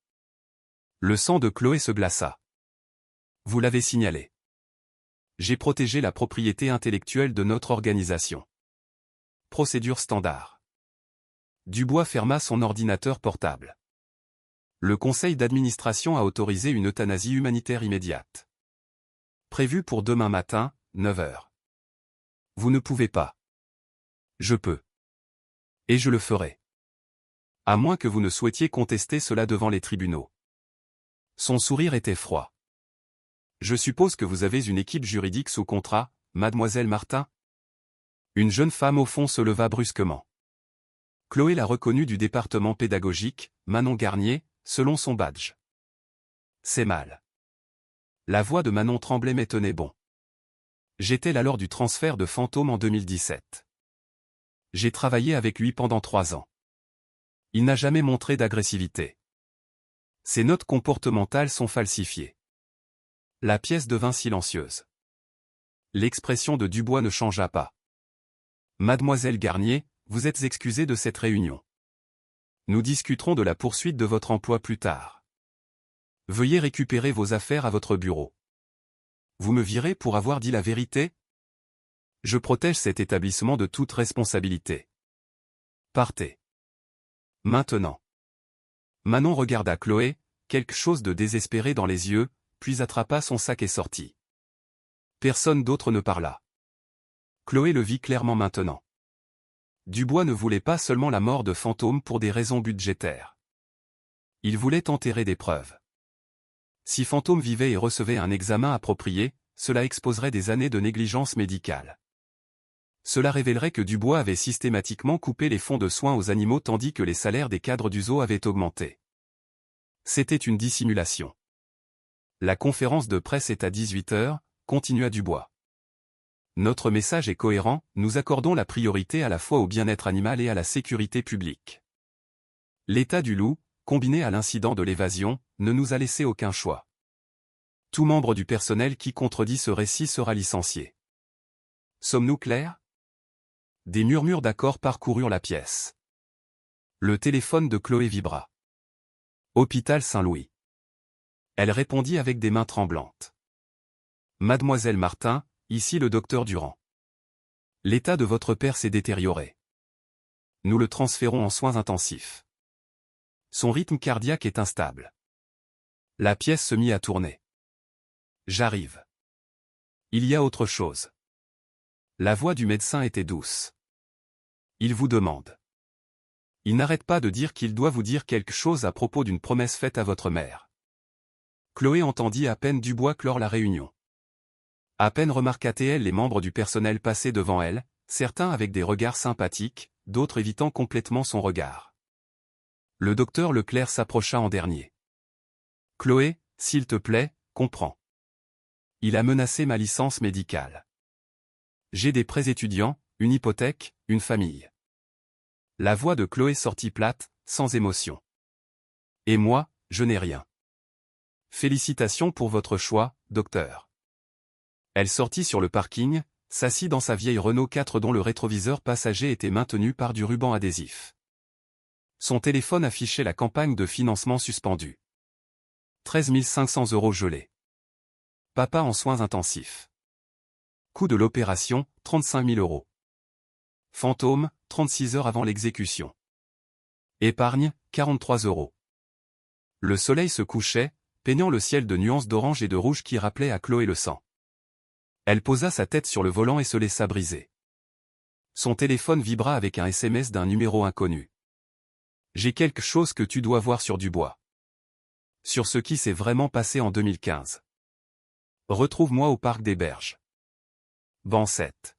Le sang de Chloé se glaça. Vous l'avez signalé. J'ai protégé la propriété intellectuelle de notre organisation. Procédure standard. Dubois ferma son ordinateur portable. Le conseil d'administration a autorisé une euthanasie humanitaire immédiate. Prévue pour demain matin, 9 h. Vous ne pouvez pas. Je peux. Et je le ferai. À moins que vous ne souhaitiez contester cela devant les tribunaux. Son sourire était froid. Je suppose que vous avez une équipe juridique sous contrat, mademoiselle Martin? Une jeune femme au fond se leva brusquement. Chloé l'a reconnue du département pédagogique, Manon Garnier, selon son badge. C'est mal. La voix de Manon tremblait mais tenait bon. J'étais là lors du transfert de Fantôme en 2017. J'ai travaillé avec lui pendant 3 ans. Il n'a jamais montré d'agressivité. Ses notes comportementales sont falsifiées. La pièce devint silencieuse. L'expression de Dubois ne changea pas. Mademoiselle Garnier, vous êtes excusée de cette réunion. Nous discuterons de la poursuite de votre emploi plus tard. Veuillez récupérer vos affaires à votre bureau. Vous me virez pour avoir dit la vérité? Je protège cet établissement de toute responsabilité. Partez. Maintenant. Manon regarda Chloé, quelque chose de désespéré dans les yeux, puis attrapa son sac et sortit. Personne d'autre ne parla. Chloé le vit clairement maintenant. Dubois ne voulait pas seulement la mort de Fantôme pour des raisons budgétaires. Il voulait enterrer des preuves. Si Fantôme vivait et recevait un examen approprié, cela exposerait des années de négligence médicale. Cela révélerait que Dubois avait systématiquement coupé les fonds de soins aux animaux tandis que les salaires des cadres du zoo avaient augmenté. C'était une dissimulation. La conférence de presse est à 18h, continua Dubois. Notre message est cohérent, nous accordons la priorité à la fois au bien-être animal et à la sécurité publique. L'état du loup, combiné à l'incident de l'évasion, ne nous a laissé aucun choix. Tout membre du personnel qui contredit ce récit sera licencié. Sommes-nous clairs? Des murmures d'accord parcoururent la pièce. Le téléphone de Chloé vibra. Hôpital Saint-Louis. Elle répondit avec des mains tremblantes. Mademoiselle Martin, ici le docteur Durand. L'état de votre père s'est détérioré. Nous le transférons en soins intensifs. Son rythme cardiaque est instable. La pièce se mit à tourner. J'arrive. Il y a autre chose. La voix du médecin était douce. Il vous demande. Il n'arrête pas de dire qu'il doit vous dire quelque chose à propos d'une promesse faite à votre mère. Chloé entendit à peine Dubois clore la réunion. À peine remarqua-t-elle les membres du personnel passer devant elle, certains avec des regards sympathiques, d'autres évitant complètement son regard. Le docteur Leclerc s'approcha en dernier. « Chloé, s'il te plaît, comprends. Il a menacé ma licence médicale. J'ai des prêts étudiants, une hypothèque, une famille. » La voix de Chloé sortit plate, sans émotion. « Et moi, je n'ai rien. Félicitations pour votre choix, docteur. » Elle sortit sur le parking, s'assit dans sa vieille Renault 4 dont le rétroviseur passager était maintenu par du ruban adhésif. Son téléphone affichait la campagne de financement suspendue. 13 500 € gelés. Papa en soins intensifs. Coût de l'opération, 35 000 €. Fantôme, 36 heures avant l'exécution. Épargne, 43 €. Le soleil se couchait, peignant le ciel de nuances d'orange et de rouge qui rappelaient à Chloé le sang. Elle posa sa tête sur le volant et se laissa briser. Son téléphone vibra avec un SMS d'un numéro inconnu. « J'ai quelque chose que tu dois voir sur Dubois. Sur ce qui s'est vraiment passé en 2015. Retrouve-moi au parc des Berges. Ban 7.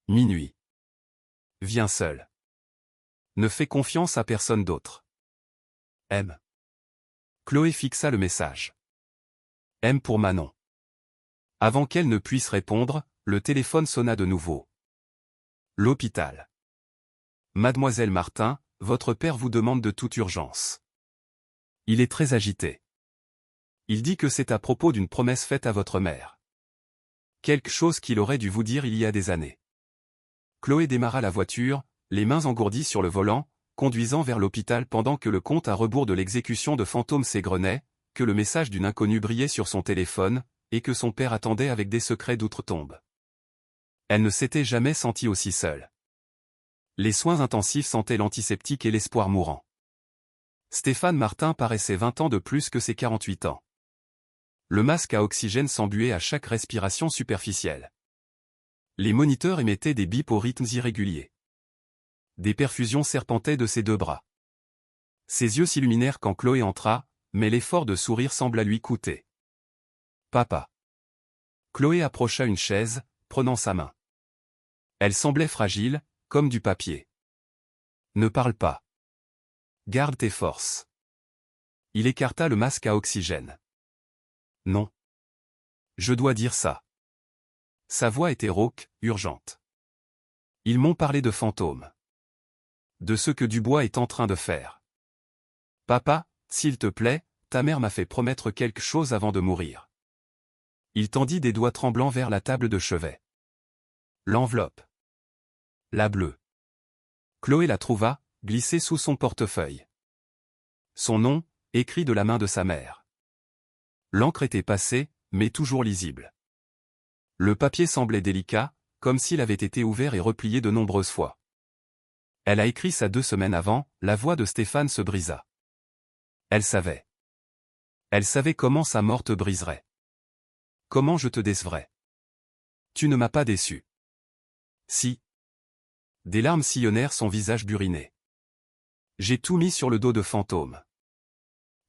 Minuit. Viens seul. Ne fais confiance à personne d'autre. M. » Chloé fixa le message. M pour Manon. Avant qu'elle ne puisse répondre, le téléphone sonna de nouveau. L'hôpital. Mademoiselle Martin, votre père vous demande de toute urgence. Il est très agité. Il dit que c'est à propos d'une promesse faite à votre mère. Quelque chose qu'il aurait dû vous dire il y a des années. Chloé démarra la voiture, les mains engourdies sur le volant, conduisant vers l'hôpital pendant que le compte à rebours de l'exécution de Fantôme s'égrenait, que le message d'une inconnue brillait sur son téléphone, et que son père attendait avec des secrets d'outre-tombe. Elle ne s'était jamais sentie aussi seule. Les soins intensifs sentaient l'antiseptique et l'espoir mourant. Stéphane Martin paraissait 20 ans de plus que ses 48 ans. Le masque à oxygène s'embuait à chaque respiration superficielle. Les moniteurs émettaient des bips aux rythmes irréguliers. Des perfusions serpentaient de ses deux bras. Ses yeux s'illuminèrent quand Chloé entra, mais l'effort de sourire sembla lui coûter. Papa. Chloé approcha une chaise, prenant sa main. Elle semblait fragile, comme du papier. Ne parle pas. Garde tes forces. Il écarta le masque à oxygène. Non. Je dois dire ça. Sa voix était rauque, urgente. Ils m'ont parlé de fantômes. De ce que Dubois est en train de faire. Papa, s'il te plaît, ta mère m'a fait promettre quelque chose avant de mourir. Il tendit des doigts tremblants vers la table de chevet. L'enveloppe. La bleue. Chloé la trouva, glissée sous son portefeuille. Son nom, écrit de la main de sa mère. L'encre était passée, mais toujours lisible. Le papier semblait délicat, comme s'il avait été ouvert et replié de nombreuses fois. Elle a écrit ça 2 semaines avant, la voix de Stéphane se brisa. Elle savait. Elle savait comment sa mort te briserait. Comment je te décevrais. Tu ne m'as pas déçu. Si. Des larmes sillonnèrent son visage buriné. J'ai tout mis sur le dos de Fantôme.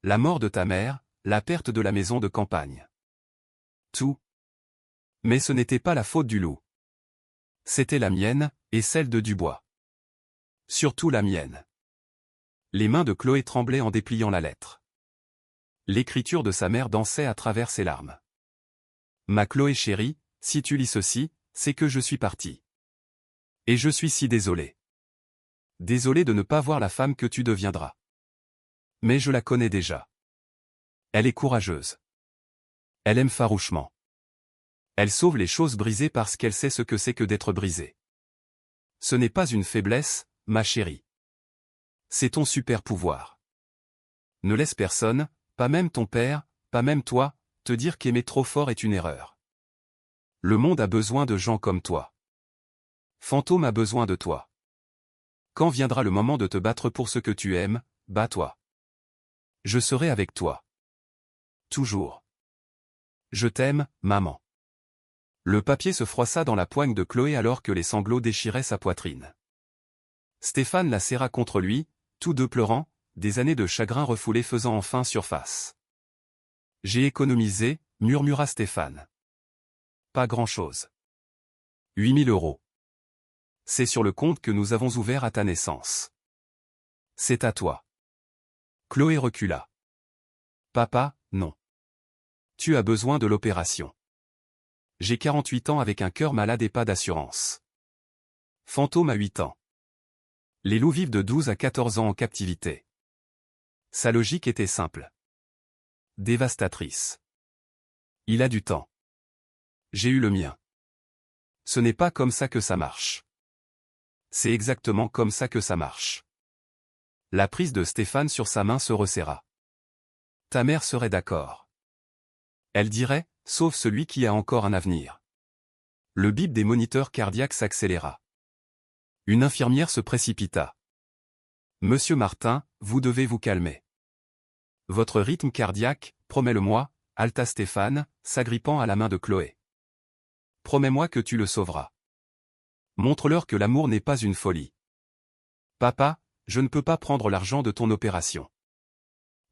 La mort de ta mère, la perte de la maison de campagne. Tout. Mais ce n'était pas la faute du loup. C'était la mienne, et celle de Dubois. Surtout la mienne. Les mains de Chloé tremblaient en dépliant la lettre. L'écriture de sa mère dansait à travers ses larmes. Ma Chloé chérie, si tu lis ceci, c'est que je suis parti. Et je suis si désolé. Désolé de ne pas voir la femme que tu deviendras. Mais je la connais déjà. Elle est courageuse. Elle aime farouchement. Elle sauve les choses brisées parce qu'elle sait ce que c'est que d'être brisée. Ce n'est pas une faiblesse, ma chérie. C'est ton super pouvoir. Ne laisse personne, pas même ton père, pas même toi, te dire qu'aimer trop fort est une erreur. Le monde a besoin de gens comme toi. Fantôme a besoin de toi. Quand viendra le moment de te battre pour ce que tu aimes, bats-toi. Je serai avec toi. Toujours. Je t'aime, maman. Le papier se froissa dans la poigne de Chloé alors que les sanglots déchiraient sa poitrine. Stéphane la serra contre lui, tous deux pleurant, des années de chagrin refoulé faisant enfin surface. J'ai économisé, murmura Stéphane. Pas grand-chose. 8 000 €. C'est sur le compte que nous avons ouvert à ta naissance. C'est à toi. Chloé recula. Papa, non. Tu as besoin de l'opération. J'ai 48 ans avec un cœur malade et pas d'assurance. Fantôme a 8 ans. Les loups vivent de 12 à 14 ans en captivité. Sa logique était simple. Dévastatrice. Il a du temps. J'ai eu le mien. Ce n'est pas comme ça que ça marche. C'est exactement comme ça que ça marche. La prise de Stéphane sur sa main se resserra. Ta mère serait d'accord. Elle dirait, sauf celui qui a encore un avenir. Le bip des moniteurs cardiaques s'accéléra. Une infirmière se précipita. Monsieur Martin, vous devez vous calmer. Votre rythme cardiaque, promets-le-moi, halta Stéphane, s'agrippant à la main de Chloé. Promets-moi que tu le sauveras. Montre-leur que l'amour n'est pas une folie. Papa, je ne peux pas prendre l'argent de ton opération.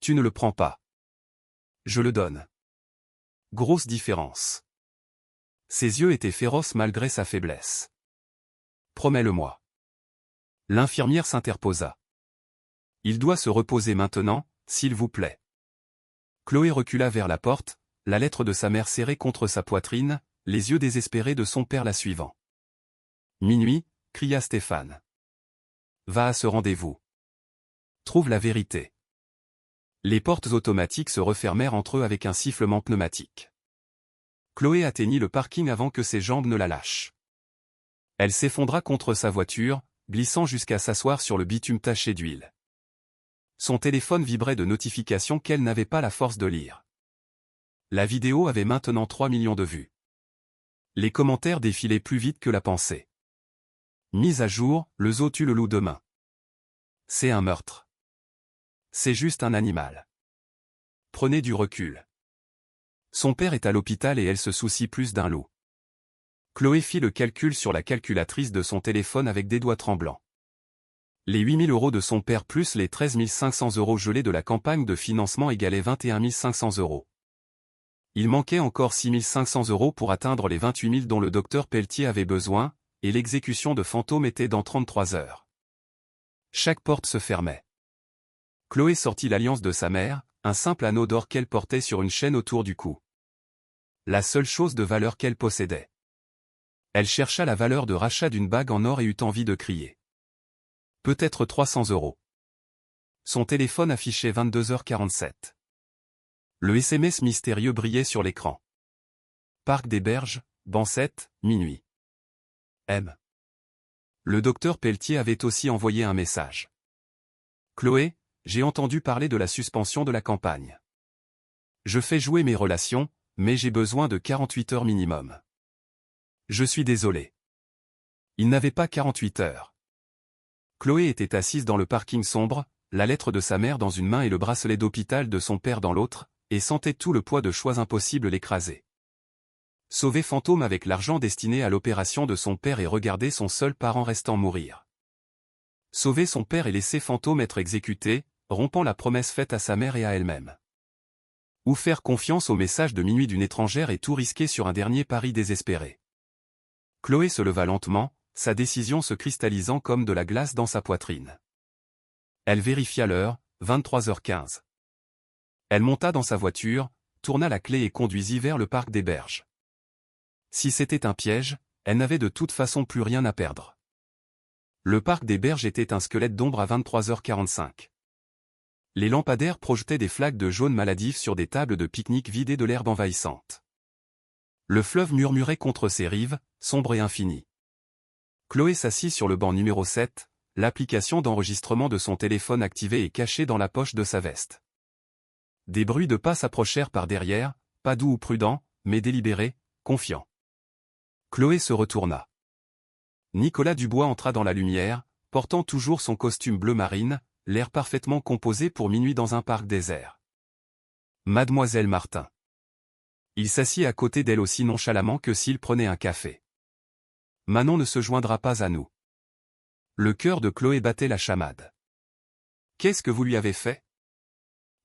Tu ne le prends pas. Je le donne. Grosse différence. Ses yeux étaient féroces malgré sa faiblesse. Promets-le-moi. L'infirmière s'interposa. Il doit se reposer maintenant, s'il vous plaît. Chloé recula vers la porte, la lettre de sa mère serrée contre sa poitrine, les yeux désespérés de son père la suivant. Minuit, cria Stéphane. Va à ce rendez-vous. Trouve la vérité. Les portes automatiques se refermèrent entre eux avec un sifflement pneumatique. Chloé atteignit le parking avant que ses jambes ne la lâchent. Elle s'effondra contre sa voiture, glissant jusqu'à s'asseoir sur le bitume taché d'huile. Son téléphone vibrait de notifications qu'elle n'avait pas la force de lire. La vidéo avait maintenant 3 millions de vues. Les commentaires défilaient plus vite que la pensée. Mise à jour, le zoo tue le loup demain. C'est un meurtre. C'est juste un animal. Prenez du recul. Son père est à l'hôpital et elle se soucie plus d'un loup. Chloé fit le calcul sur la calculatrice de son téléphone avec des doigts tremblants. Les 8 000 € de son père plus les 13 500 € gelés de la campagne de financement égalaient 21 500 €. Il manquait encore 6 500 € pour atteindre les 28 000 dont le docteur Pelletier avait besoin, et l'exécution de Fantôme était dans 33 heures. Chaque porte se fermait. Chloé sortit l'alliance de sa mère, un simple anneau d'or qu'elle portait sur une chaîne autour du cou. La seule chose de valeur qu'elle possédait. Elle chercha la valeur de rachat d'une bague en or et eut envie de crier. Peut-être 300 €. Son téléphone affichait 22h47. Le SMS mystérieux brillait sur l'écran. Parc des Berges, Bansette, minuit. M. Le docteur Pelletier avait aussi envoyé un message. Chloé, j'ai entendu parler de la suspension de la campagne. Je fais jouer mes relations, mais j'ai besoin de 48 heures minimum. Je suis désolé. Il n'avait pas 48 heures. Chloé était assise dans le parking sombre, la lettre de sa mère dans une main et le bracelet d'hôpital de son père dans l'autre, et sentait tout le poids de choix impossibles l'écraser. Sauver Fantôme avec l'argent destiné à l'opération de son père et regarder son seul parent restant mourir. Sauver son père et laisser Fantôme être exécuté, rompant la promesse faite à sa mère et à elle-même. Ou faire confiance au message de minuit d'une étrangère et tout risquer sur un dernier pari désespéré. Chloé se leva lentement, sa décision se cristallisant comme de la glace dans sa poitrine. Elle vérifia l'heure, 23h15. Elle monta dans sa voiture, tourna la clé et conduisit vers le parc des Berges. Si c'était un piège, elle n'avait de toute façon plus rien à perdre. Le parc des Berges était un squelette d'ombre à 23h45. Les lampadaires projetaient des flaques de jaune maladif sur des tables de pique-nique vidées de l'herbe envahissante. Le fleuve murmurait contre ses rives, sombre et infini. Chloé s'assit sur le banc numéro 7, l'application d'enregistrement de son téléphone activée et cachée dans la poche de sa veste. Des bruits de pas s'approchèrent par derrière, pas doux ou prudents, mais délibérés, confiants. Chloé se retourna. Nicolas Dubois entra dans la lumière, portant toujours son costume bleu marine, l'air parfaitement composé pour minuit dans un parc désert. Mademoiselle Martin. Il s'assit à côté d'elle aussi nonchalamment que s'il prenait un café. Manon ne se joindra pas à nous. Le cœur de Chloé battait la chamade. Qu'est-ce que vous lui avez fait?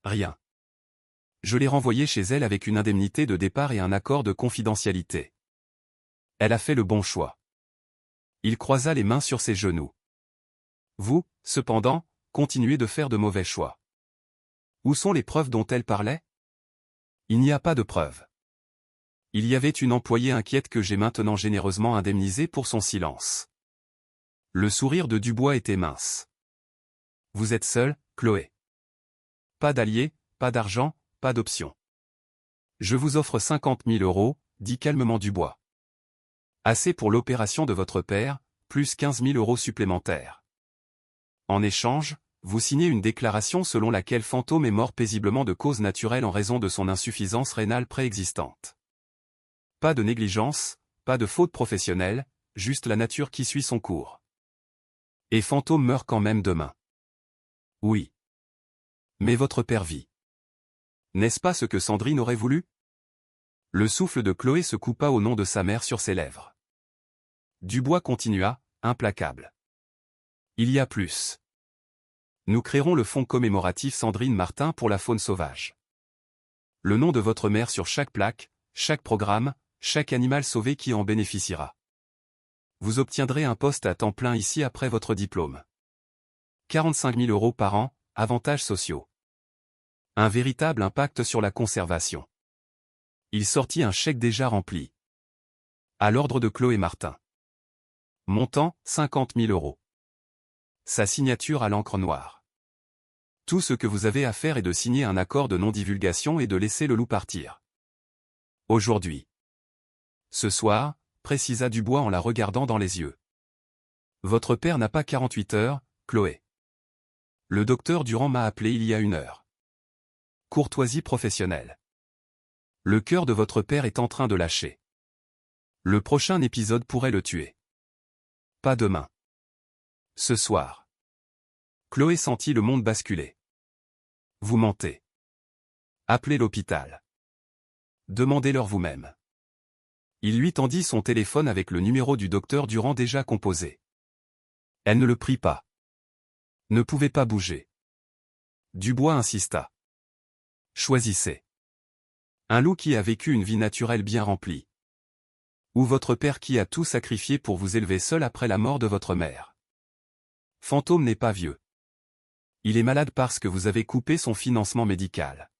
Rien. Je l'ai renvoyée chez elle avec une indemnité de départ et un accord de confidentialité. Elle a fait le bon choix. Il croisa les mains sur ses genoux. Vous, cependant, continuez de faire de mauvais choix. Où sont les preuves dont elle parlait? Il n'y a pas de preuves. Il y avait une employée inquiète que j'ai maintenant généreusement indemnisée pour son silence. Le sourire de Dubois était mince. Vous êtes seule, Chloé. Pas d'alliés, pas d'argent, pas d'option. Je vous offre 50 000 €, dit calmement Dubois. Assez pour l'opération de votre père, plus 15 000 € supplémentaires. En échange, vous signez une déclaration selon laquelle Fantôme est mort paisiblement de cause naturelle en raison de son insuffisance rénale préexistante. Pas de négligence, pas de faute professionnelle, juste la nature qui suit son cours. Et Fantôme meurt quand même demain. Oui. Mais votre père vit. N'est-ce pas ce que Sandrine aurait voulu? Le souffle de Chloé se coupa au nom de sa mère sur ses lèvres. Dubois continua, implacable. Il y a plus. Nous créerons le fonds commémoratif Sandrine Martin pour la faune sauvage. Le nom de votre mère sur chaque plaque, chaque programme, chaque animal sauvé qui en bénéficiera. Vous obtiendrez un poste à temps plein ici après votre diplôme. 45 000 € par an, avantages sociaux. Un véritable impact sur la conservation. Il sortit un chèque déjà rempli. À l'ordre de Chloé Martin. Montant, 50 000 €. Sa signature à l'encre noire. Tout ce que vous avez à faire est de signer un accord de non-divulgation et de laisser le loup partir. Aujourd'hui. Ce soir, précisa Dubois en la regardant dans les yeux. Votre père n'a pas 48 heures, Chloé. Le docteur Durand m'a appelé il y a 1 heure. Courtoisie professionnelle. Le cœur de votre père est en train de lâcher. Le prochain épisode pourrait le tuer. Pas demain. Ce soir. Chloé sentit le monde basculer. Vous mentez. Appelez l'hôpital. Demandez-leur vous-même. Il lui tendit son téléphone avec le numéro du docteur Durand déjà composé. Elle ne le prit pas. Ne pouvait pas bouger. Dubois insista. Choisissez. Un loup qui a vécu une vie naturelle bien remplie. Ou votre père qui a tout sacrifié pour vous élever seul après la mort de votre mère. Fantôme n'est pas vieux. Il est malade parce que vous avez coupé son financement médical.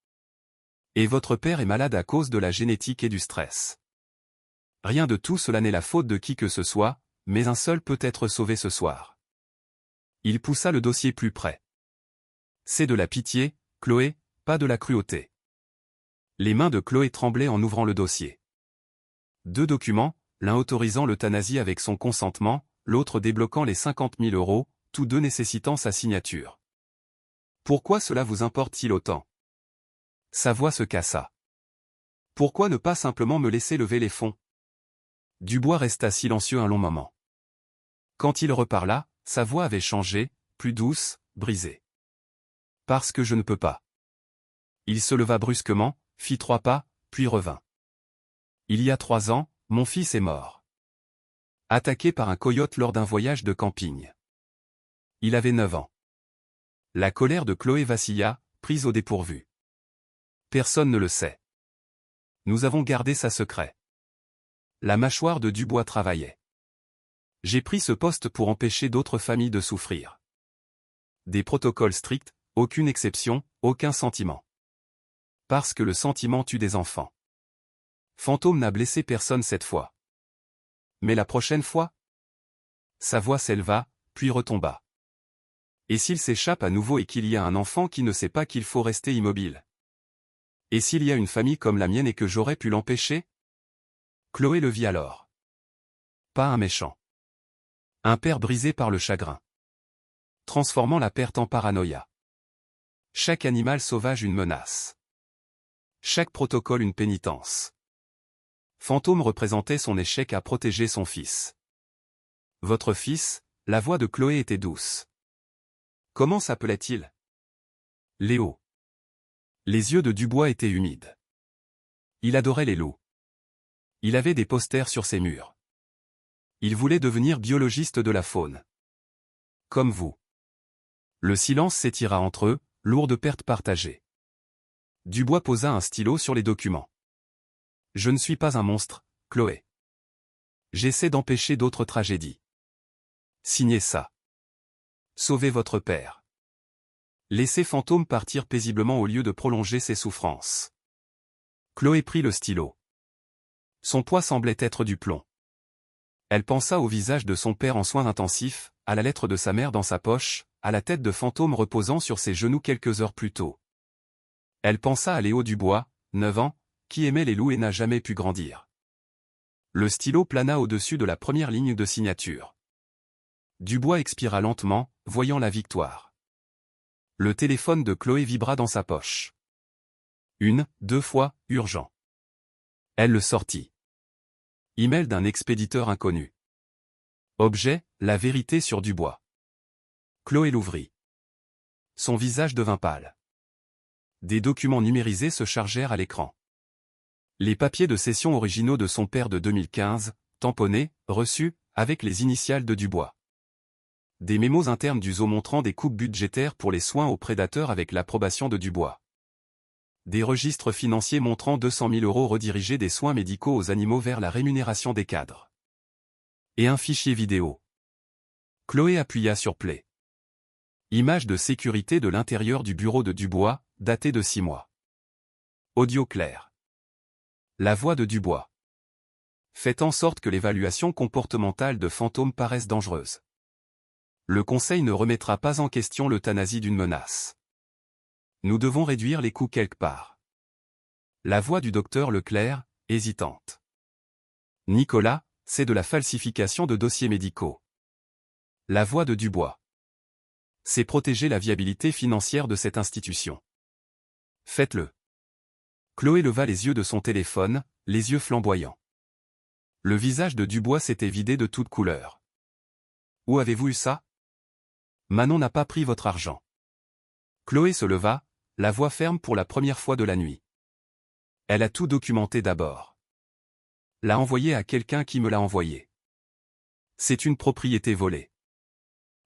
Et votre père est malade à cause de la génétique et du stress. Rien de tout cela n'est la faute de qui que ce soit, mais un seul peut être sauvé ce soir. Il poussa le dossier plus près. C'est de la pitié, Chloé, pas de la cruauté. Les mains de Chloé tremblaient en ouvrant le dossier. 2 documents, l'un autorisant l'euthanasie avec son consentement, l'autre débloquant les 50 000 €, tous deux nécessitant sa signature. Pourquoi cela vous importe-t-il autant? Sa voix se cassa. Pourquoi ne pas simplement me laisser lever les fonds? Dubois resta silencieux un long moment. Quand il reparla, sa voix avait changé, plus douce, brisée. Parce que je ne peux pas. Il se leva brusquement, fit 3 pas, puis revint. Il y a 3 ans, mon fils est mort. Attaqué par un coyote lors d'un voyage de camping. Il avait 9 ans. La colère de Chloé vacilla, prise au dépourvu. Personne ne le sait. Nous avons gardé ça secret. La mâchoire de Dubois travaillait. J'ai pris ce poste pour empêcher d'autres familles de souffrir. Des protocoles stricts, aucune exception, aucun sentiment. Parce que le sentiment tue des enfants. Fantôme n'a blessé personne cette fois. Mais la prochaine fois? Sa voix s'éleva, puis retomba. Et s'il s'échappe à nouveau et qu'il y a un enfant qui ne sait pas qu'il faut rester immobile? Et s'il y a une famille comme la mienne et que j'aurais pu l'empêcher? Chloé le vit alors. Pas un méchant. Un père brisé par le chagrin. Transformant la perte en paranoïa. Chaque animal sauvage une menace. Chaque protocole une pénitence. Fantôme représentait son échec à protéger son fils. Votre fils, la voix de Chloé était douce. Comment s'appelait-il? Léo. Les yeux de Dubois étaient humides. Il adorait les loups. Il avait des posters sur ses murs. Il voulait devenir biologiste de la faune. Comme vous. Le silence s'étira entre eux, lourde perte partagée. Dubois posa un stylo sur les documents. Je ne suis pas un monstre, Chloé. J'essaie d'empêcher d'autres tragédies. Signez ça. Sauvez votre père. Laissez Fantôme partir paisiblement au lieu de prolonger ses souffrances. Chloé prit le stylo. Son poids semblait être du plomb. Elle pensa au visage de son père en soins intensifs, à la lettre de sa mère dans sa poche, à la tête de Fantôme reposant sur ses genoux quelques heures plus tôt. Elle pensa à Léo Dubois, 9 ans, qui aimait les loups et n'a jamais pu grandir. Le stylo plana au-dessus de la première ligne de signature. Dubois expira lentement, voyant la victoire. Le téléphone de Chloé vibra dans sa poche. 1, 2 fois, urgent. Elle le sortit. Email d'un expéditeur inconnu. Objet, la vérité sur Dubois. Chloé l'ouvrit. Son visage devint pâle. Des documents numérisés se chargèrent à l'écran. Les papiers de cession originaux de son père de 2015, tamponnés, reçus, avec les initiales de Dubois. Des mémos internes du zoo montrant des coupes budgétaires pour les soins aux prédateurs avec l'approbation de Dubois. Des registres financiers montrant 200 000 € redirigés des soins médicaux aux animaux vers la rémunération des cadres. Et un fichier vidéo. Chloé appuya sur Play. Image de sécurité de l'intérieur du bureau de Dubois, daté de 6 mois. Audio clair. La voix de Dubois. Faites en sorte que l'évaluation comportementale de Fantôme paraisse dangereuse. Le Conseil ne remettra pas en question l'euthanasie d'une menace. Nous devons réduire les coûts quelque part. La voix du docteur Leclerc, hésitante. Nicolas, c'est de la falsification de dossiers médicaux. La voix de Dubois. C'est protéger la viabilité financière de cette institution. Faites-le. Chloé leva les yeux de son téléphone, les yeux flamboyants. Le visage de Dubois s'était vidé de toute couleur. Où avez-vous eu ça? Manon n'a pas pris votre argent. Chloé se leva, la voix ferme pour la première fois de la nuit. Elle a tout documenté d'abord. L'a envoyé à quelqu'un qui me l'a envoyé. C'est une propriété volée.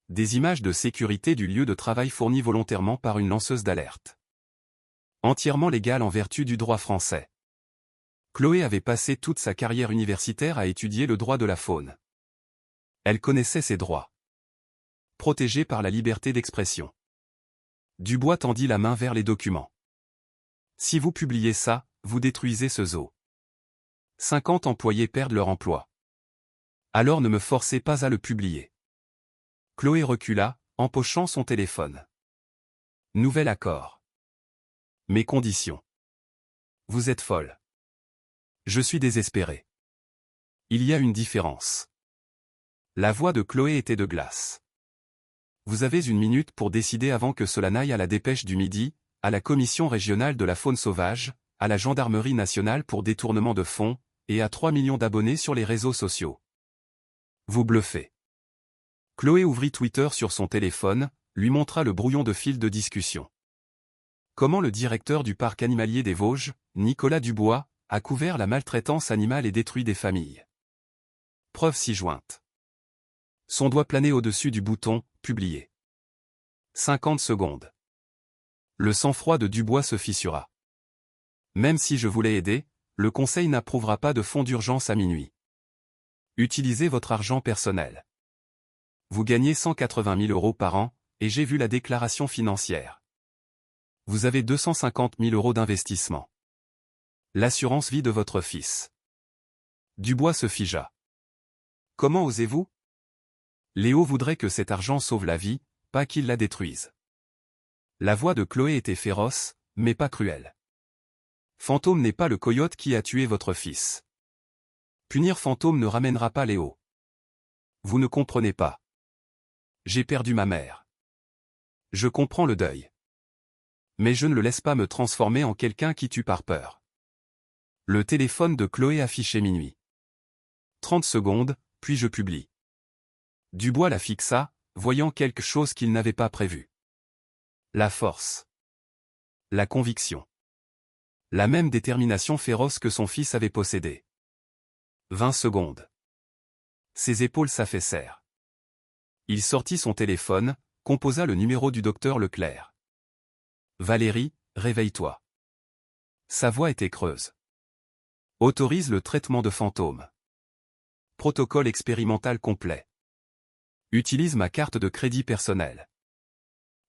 Des images de sécurité du lieu de travail fournies volontairement par une lanceuse d'alerte. Entièrement légale en vertu du droit français. Chloé avait passé toute sa carrière universitaire à étudier le droit de la faune. Elle connaissait ses droits. Protégée par la liberté d'expression. Dubois tendit la main vers les documents. Si vous publiez ça, vous détruisez ce zoo. 50 employés perdent leur emploi. Alors ne me forcez pas à le publier. Chloé recula, empochant son téléphone. Nouvel accord. Mes conditions. Vous êtes folle. Je suis désespéré. Il y a une différence. La voix de Chloé était de glace. Vous avez 1 minute pour décider avant que cela n'aille à la Dépêche du Midi, à la Commission régionale de la faune sauvage, à la Gendarmerie nationale pour détournement de fonds, et à 3 millions d'abonnés sur les réseaux sociaux. Vous bluffez. Chloé ouvrit Twitter sur son téléphone, lui montra le brouillon de fil de discussion. Comment le directeur du parc animalier des Vosges, Nicolas Dubois, a couvert la maltraitance animale et détruit des familles. Preuve ci-jointe. Son doigt planait au-dessus du bouton « Publier ». 50 secondes. Le sang-froid de Dubois se fissura. Même si je voulais aider, le Conseil n'approuvera pas de fonds d'urgence à minuit. Utilisez votre argent personnel. Vous gagnez 180 000 € par an, et j'ai vu la déclaration financière. Vous avez 250 000 € d'investissement. L'assurance vie de votre fils. Dubois se figea. Comment osez-vous? Léo voudrait que cet argent sauve la vie, pas qu'il la détruise. La voix de Chloé était féroce, mais pas cruelle. Fantôme n'est pas le coyote qui a tué votre fils. Punir Fantôme ne ramènera pas Léo. Vous ne comprenez pas. J'ai perdu ma mère. Je comprends le deuil. Mais je ne le laisse pas me transformer en quelqu'un qui tue par peur. Le téléphone de Chloé affichait minuit. 30 secondes, puis je publie. Dubois la fixa, voyant quelque chose qu'il n'avait pas prévu. La force. La conviction. La même détermination féroce que son fils avait possédée. 20 secondes. Ses épaules s'affaissèrent. Il sortit son téléphone, composa le numéro du docteur Leclerc. Valérie, réveille-toi. Sa voix était creuse. Autorise le traitement de Fantôme. Protocole expérimental complet. Utilise ma carte de crédit personnelle.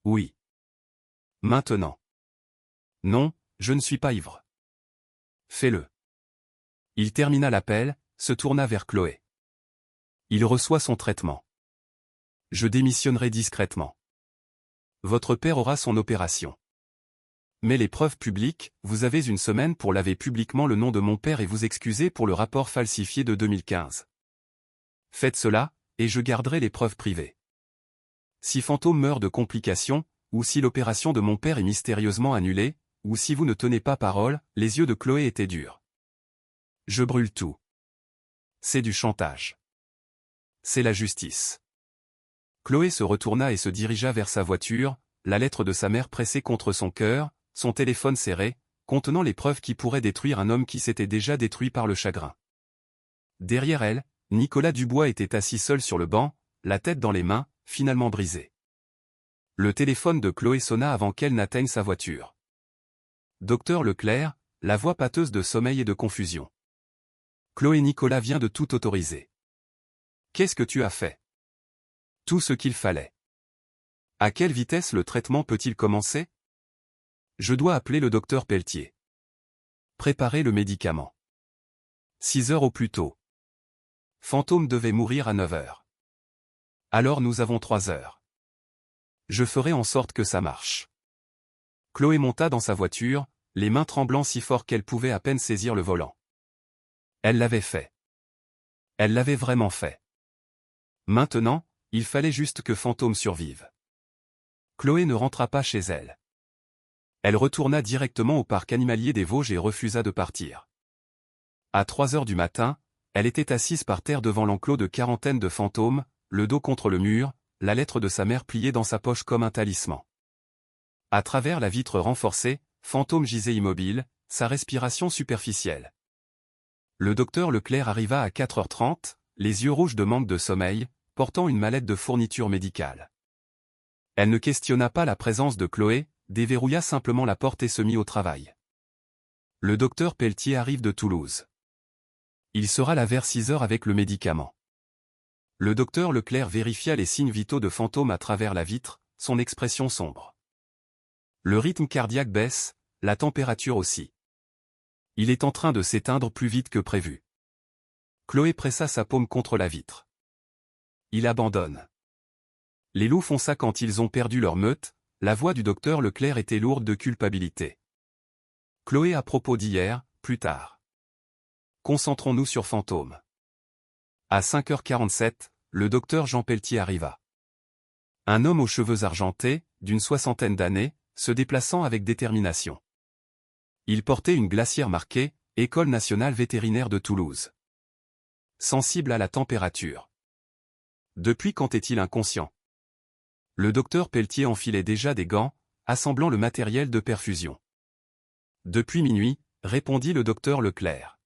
Oui. Maintenant. Non, je ne suis pas ivre. Fais-le. Il termina l'appel, se tourna vers Chloé. Il reçoit son traitement. Je démissionnerai discrètement. Votre père aura son opération. Mais les preuves publiques, vous avez une semaine pour laver publiquement le nom de mon père et vous excuser pour le rapport falsifié de 2015. Faites cela, et je garderai les preuves privées. Si Fantôme meurt de complications, ou si l'opération de mon père est mystérieusement annulée, ou si vous ne tenez pas parole, les yeux de Chloé étaient durs. Je brûle tout. C'est du chantage. C'est la justice. Chloé se retourna et se dirigea vers sa voiture, la lettre de sa mère pressée contre son cœur, son téléphone serré, contenant les preuves qui pourraient détruire un homme qui s'était déjà détruit par le chagrin. Derrière elle, Nicolas Dubois était assis seul sur le banc, la tête dans les mains, finalement brisée. Le téléphone de Chloé sonna avant qu'elle n'atteigne sa voiture. Docteur Leclerc, la voix pâteuse de sommeil et de confusion. Chloé Nicolas vient de tout autoriser. Qu'est-ce que tu as fait? Tout ce qu'il fallait. À quelle vitesse le traitement peut-il commencer? Je dois appeler le docteur Pelletier. Préparer le médicament. 6 heures au plus tôt. Fantôme devait mourir à 9 heures. Alors nous avons 3 heures. Je ferai en sorte que ça marche. Chloé monta dans sa voiture, les mains tremblant si fort qu'elle pouvait à peine saisir le volant. Elle l'avait fait. Elle l'avait vraiment fait. Maintenant, il fallait juste que Fantôme survive. Chloé ne rentra pas chez elle. Elle retourna directement au parc animalier des Vosges et refusa de partir. À 3 heures du matin, elle était assise par terre devant l'enclos de quarantaine de Fantôme, le dos contre le mur, la lettre de sa mère pliée dans sa poche comme un talisman. À travers la vitre renforcée, Fantôme gisait immobile, sa respiration superficielle. Le docteur Leclerc arriva à 4h30, les yeux rouges de manque de sommeil, portant une mallette de fournitures médicales. Elle ne questionna pas la présence de Chloé, déverrouilla simplement la porte et se mit au travail. Le docteur Pelletier arrive de Toulouse. Il sera là vers 6 heures avec le médicament. Le docteur Leclerc vérifia les signes vitaux de Fantôme à travers la vitre, son expression sombre. Le rythme cardiaque baisse, la température aussi. Il est en train de s'éteindre plus vite que prévu. Chloé pressa sa paume contre la vitre. Il abandonne. Les loups font ça quand ils ont perdu leur meute, la voix du docteur Leclerc était lourde de culpabilité. Chloé à propos d'hier, plus tard. Concentrons-nous sur Fantôme. À 5h47, le docteur Jean Pelletier arriva. Un homme aux cheveux argentés, d'une 60aine d'années, se déplaçant avec détermination. Il portait une glacière marquée, École nationale vétérinaire de Toulouse. Sensible à la température. Depuis quand est-il inconscient? Le docteur Pelletier enfilait déjà des gants, assemblant le matériel de perfusion. Depuis minuit, répondit le docteur Leclerc.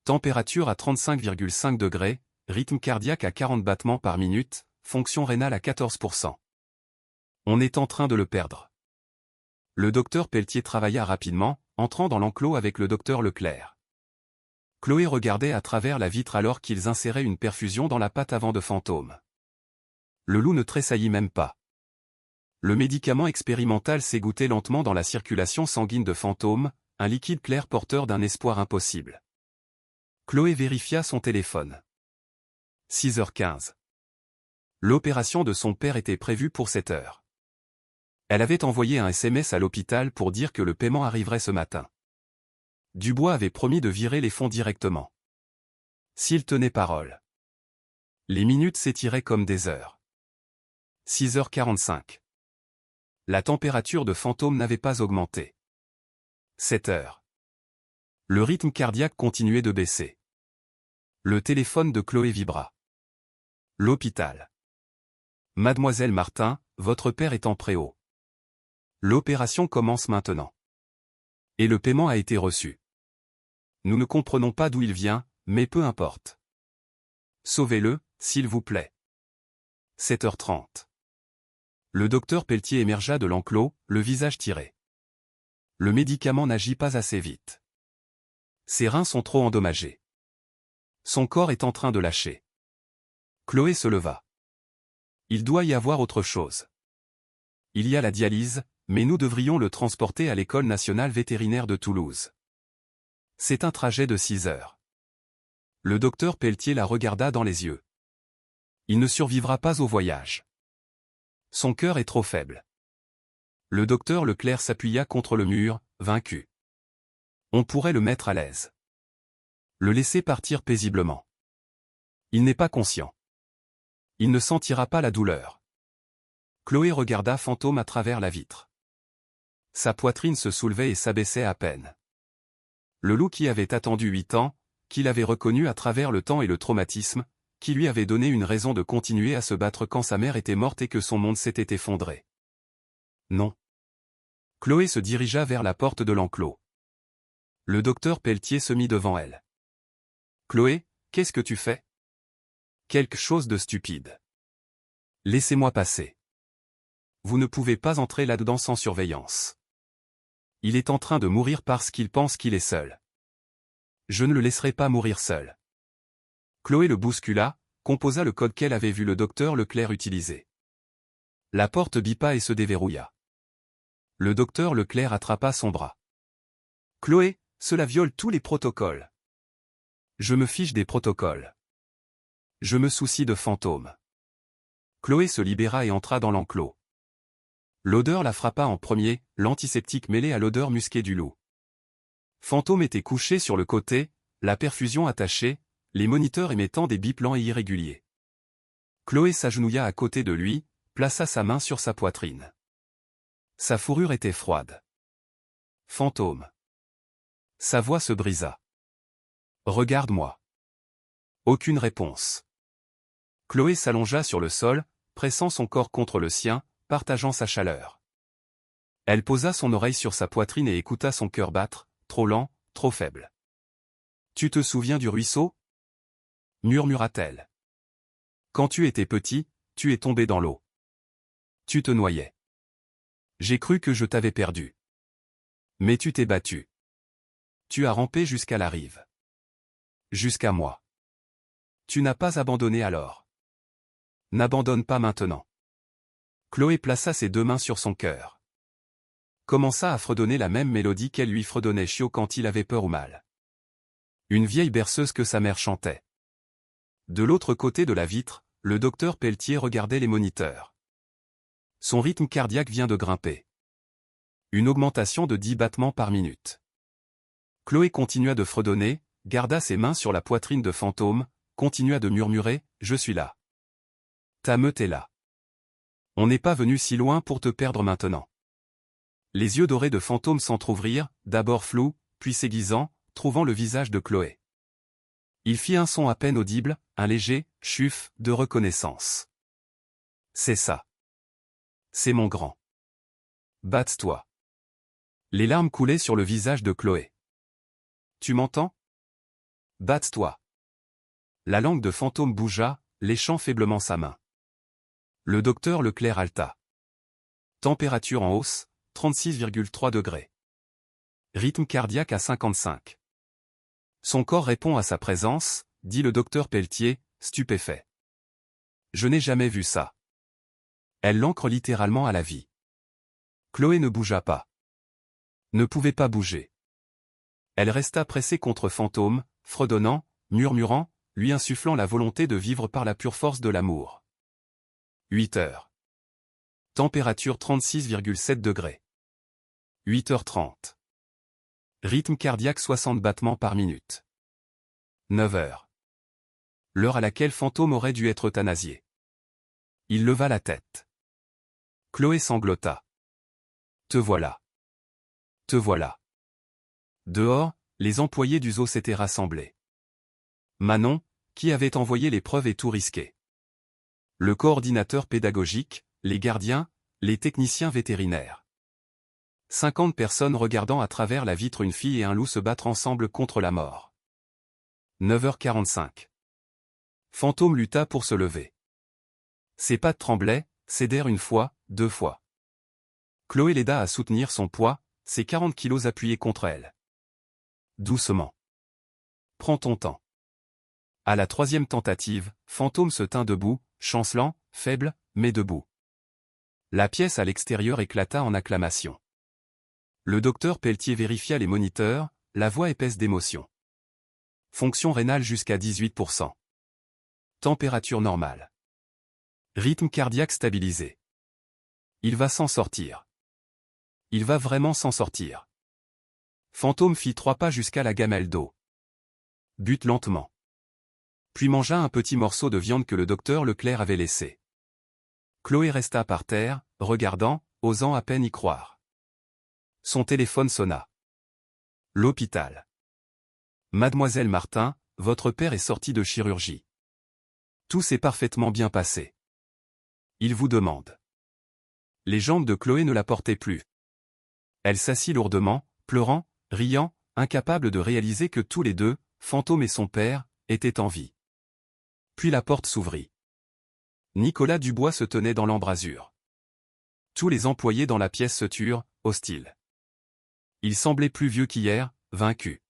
Température à 35,5 degrés, rythme cardiaque à 40 battements par minute, fonction rénale à 14%. On est en train de le perdre. Le docteur Pelletier travailla rapidement, entrant dans l'enclos avec le docteur Leclerc. Chloé regardait à travers la vitre alors qu'ils inséraient une perfusion dans la patte avant de Fantôme. Le loup ne tressaillit même pas. Le médicament expérimental s'égouttait lentement dans la circulation sanguine de Fantôme, un liquide clair porteur d'un espoir impossible. Chloé vérifia son téléphone. 6h15. L'opération de son père était prévue pour 7h. Elle avait envoyé un SMS à l'hôpital pour dire que le paiement arriverait ce matin. Dubois avait promis de virer les fonds directement. S'il tenait parole. Les minutes s'étiraient comme des heures. 6h45. La température de Fantôme n'avait pas augmenté. 7h. Le rythme cardiaque continuait de baisser. Le téléphone de Chloé vibra. L'hôpital. Mademoiselle Martin, votre père est en préau. L'opération commence maintenant. Et le paiement a été reçu. Nous ne comprenons pas d'où il vient, mais peu importe. Sauvez-le, s'il vous plaît. 7h30. Le docteur Pelletier émergea de l'enclos, le visage tiré. Le médicament n'agit pas assez vite. Ses reins sont trop endommagés. Son corps est en train de lâcher. Chloé se leva. Il doit y avoir autre chose. Il y a la dialyse, mais nous devrions le transporter à l'École nationale vétérinaire de Toulouse. C'est un trajet de 6 heures. Le docteur Pelletier la regarda dans les yeux. Il ne survivra pas au voyage. Son cœur est trop faible. Le docteur Leclerc s'appuya contre le mur, vaincu. On pourrait le mettre à l'aise. Le laisser partir paisiblement. Il n'est pas conscient. Il ne sentira pas la douleur. Chloé regarda Fantôme à travers la vitre. Sa poitrine se soulevait et s'abaissait à peine. Le loup qui avait attendu 8 ans, qu'il avait reconnu à travers le temps et le traumatisme, qui lui avait donné une raison de continuer à se battre quand sa mère était morte et que son monde s'était effondré. Non. Chloé se dirigea vers la porte de l'enclos. Le docteur Pelletier se mit devant elle. Chloé, qu'est-ce que tu fais? Quelque chose de stupide. Laissez-moi passer. Vous ne pouvez pas entrer là-dedans sans surveillance. Il est en train de mourir parce qu'il pense qu'il est seul. Je ne le laisserai pas mourir seul. Chloé le bouscula, composa le code qu'elle avait vu le docteur Leclerc utiliser. La porte bipa et se déverrouilla. Le docteur Leclerc attrapa son bras. Chloé, cela viole tous les protocoles. Je me fiche des protocoles. Je me soucie de Fantôme. Chloé se libéra et entra dans l'enclos. L'odeur la frappa en premier, l'antiseptique mêlé à l'odeur musquée du loup. Fantôme était couché sur le côté, la perfusion attachée, les moniteurs émettant des bips lents et irréguliers. Chloé s'agenouilla à côté de lui, plaça sa main sur sa poitrine. Sa fourrure était froide. Fantôme. Sa voix se brisa. Regarde-moi. Aucune réponse. Chloé s'allongea sur le sol, pressant son corps contre le sien, partageant sa chaleur. Elle posa son oreille sur sa poitrine et écouta son cœur battre, trop lent, trop faible. Tu te souviens du ruisseau? Murmura-t-elle. Quand tu étais petit, tu es tombé dans l'eau. Tu te noyais. J'ai cru que je t'avais perdu. Mais tu t'es battu. Tu as rampé jusqu'à la rive. Jusqu'à moi. Tu n'as pas abandonné alors. N'abandonne pas maintenant. Chloé plaça ses 2 mains sur son cœur. Commença à fredonner la même mélodie qu'elle lui fredonnait chiot quand il avait peur ou mal. Une vieille berceuse que sa mère chantait. De l'autre côté de la vitre, le docteur Pelletier regardait les moniteurs. Son rythme cardiaque vient de grimper. Une augmentation de 10 battements par minute. Chloé continua de fredonner, garda ses mains sur la poitrine de Fantôme, continua de murmurer « Je suis là. Ta meute est là. On n'est pas venu si loin pour te perdre maintenant. » Les yeux dorés de Fantôme s'entr'ouvrirent, d'abord flous, puis s'aiguisant, trouvant le visage de Chloé. Il fit un son à peine audible, un léger « chuf » de reconnaissance. C'est ça. C'est mon grand. Batte-toi. Les larmes coulaient sur le visage de Chloé. Tu m'entends? Batte-toi. La langue de Fantôme bougea, léchant faiblement sa main. Le docteur Leclerc halta. Température en hausse, 36,3 degrés. Rythme cardiaque à 55. Son corps répond à sa présence, dit le docteur Pelletier, stupéfait. Je n'ai jamais vu ça. Elle l'ancre littéralement à la vie. Chloé ne bougea pas. Ne pouvait pas bouger. Elle resta pressée contre Fantôme, fredonnant, murmurant, lui insufflant la volonté de vivre par la pure force de l'amour. 8 heures. Température 36,7 degrés. 8h30. Rythme cardiaque 60 battements par minute. 9 heures. L'heure à laquelle Fantôme aurait dû être euthanasié. Il leva la tête. Chloé sanglota. Te voilà. Te voilà. Dehors, les employés du zoo s'étaient rassemblés. Manon, qui avait envoyé les preuves et tout risqué. Le coordinateur pédagogique, les gardiens, les techniciens vétérinaires. 50 personnes regardant à travers la vitre une fille et un loup se battre ensemble contre la mort. 9h45. Fantôme lutta pour se lever. Ses pattes tremblaient, cédèrent une fois, 2 fois. Chloé l'aida à soutenir son poids, ses 40 kilos appuyés contre elle. Doucement. Prends ton temps. À la 3e tentative, Fantôme se tint debout, chancelant, faible, mais debout. La pièce à l'extérieur éclata en acclamations. Le docteur Pelletier vérifia les moniteurs, la voix épaisse d'émotion. Fonction rénale jusqu'à 18%. Température normale. Rythme cardiaque stabilisé. Il va s'en sortir. Il va vraiment s'en sortir. Fantôme fit 3 pas jusqu'à la gamelle d'eau. But lentement. Puis mangea un petit morceau de viande que le docteur Leclerc avait laissé. Chloé resta par terre, regardant, osant à peine y croire. Son téléphone sonna. L'hôpital. Mademoiselle Martin, votre père est sorti de chirurgie. Tout s'est parfaitement bien passé. Il vous demande. Les jambes de Chloé ne la portaient plus. Elle s'assit lourdement, pleurant, riant, incapable de réaliser que tous les deux, Fantôme et son père, étaient en vie. Puis la porte s'ouvrit. Nicolas Dubois se tenait dans l'embrasure. Tous les employés dans la pièce se turent, hostiles. Il semblait plus vieux qu'hier, vaincu.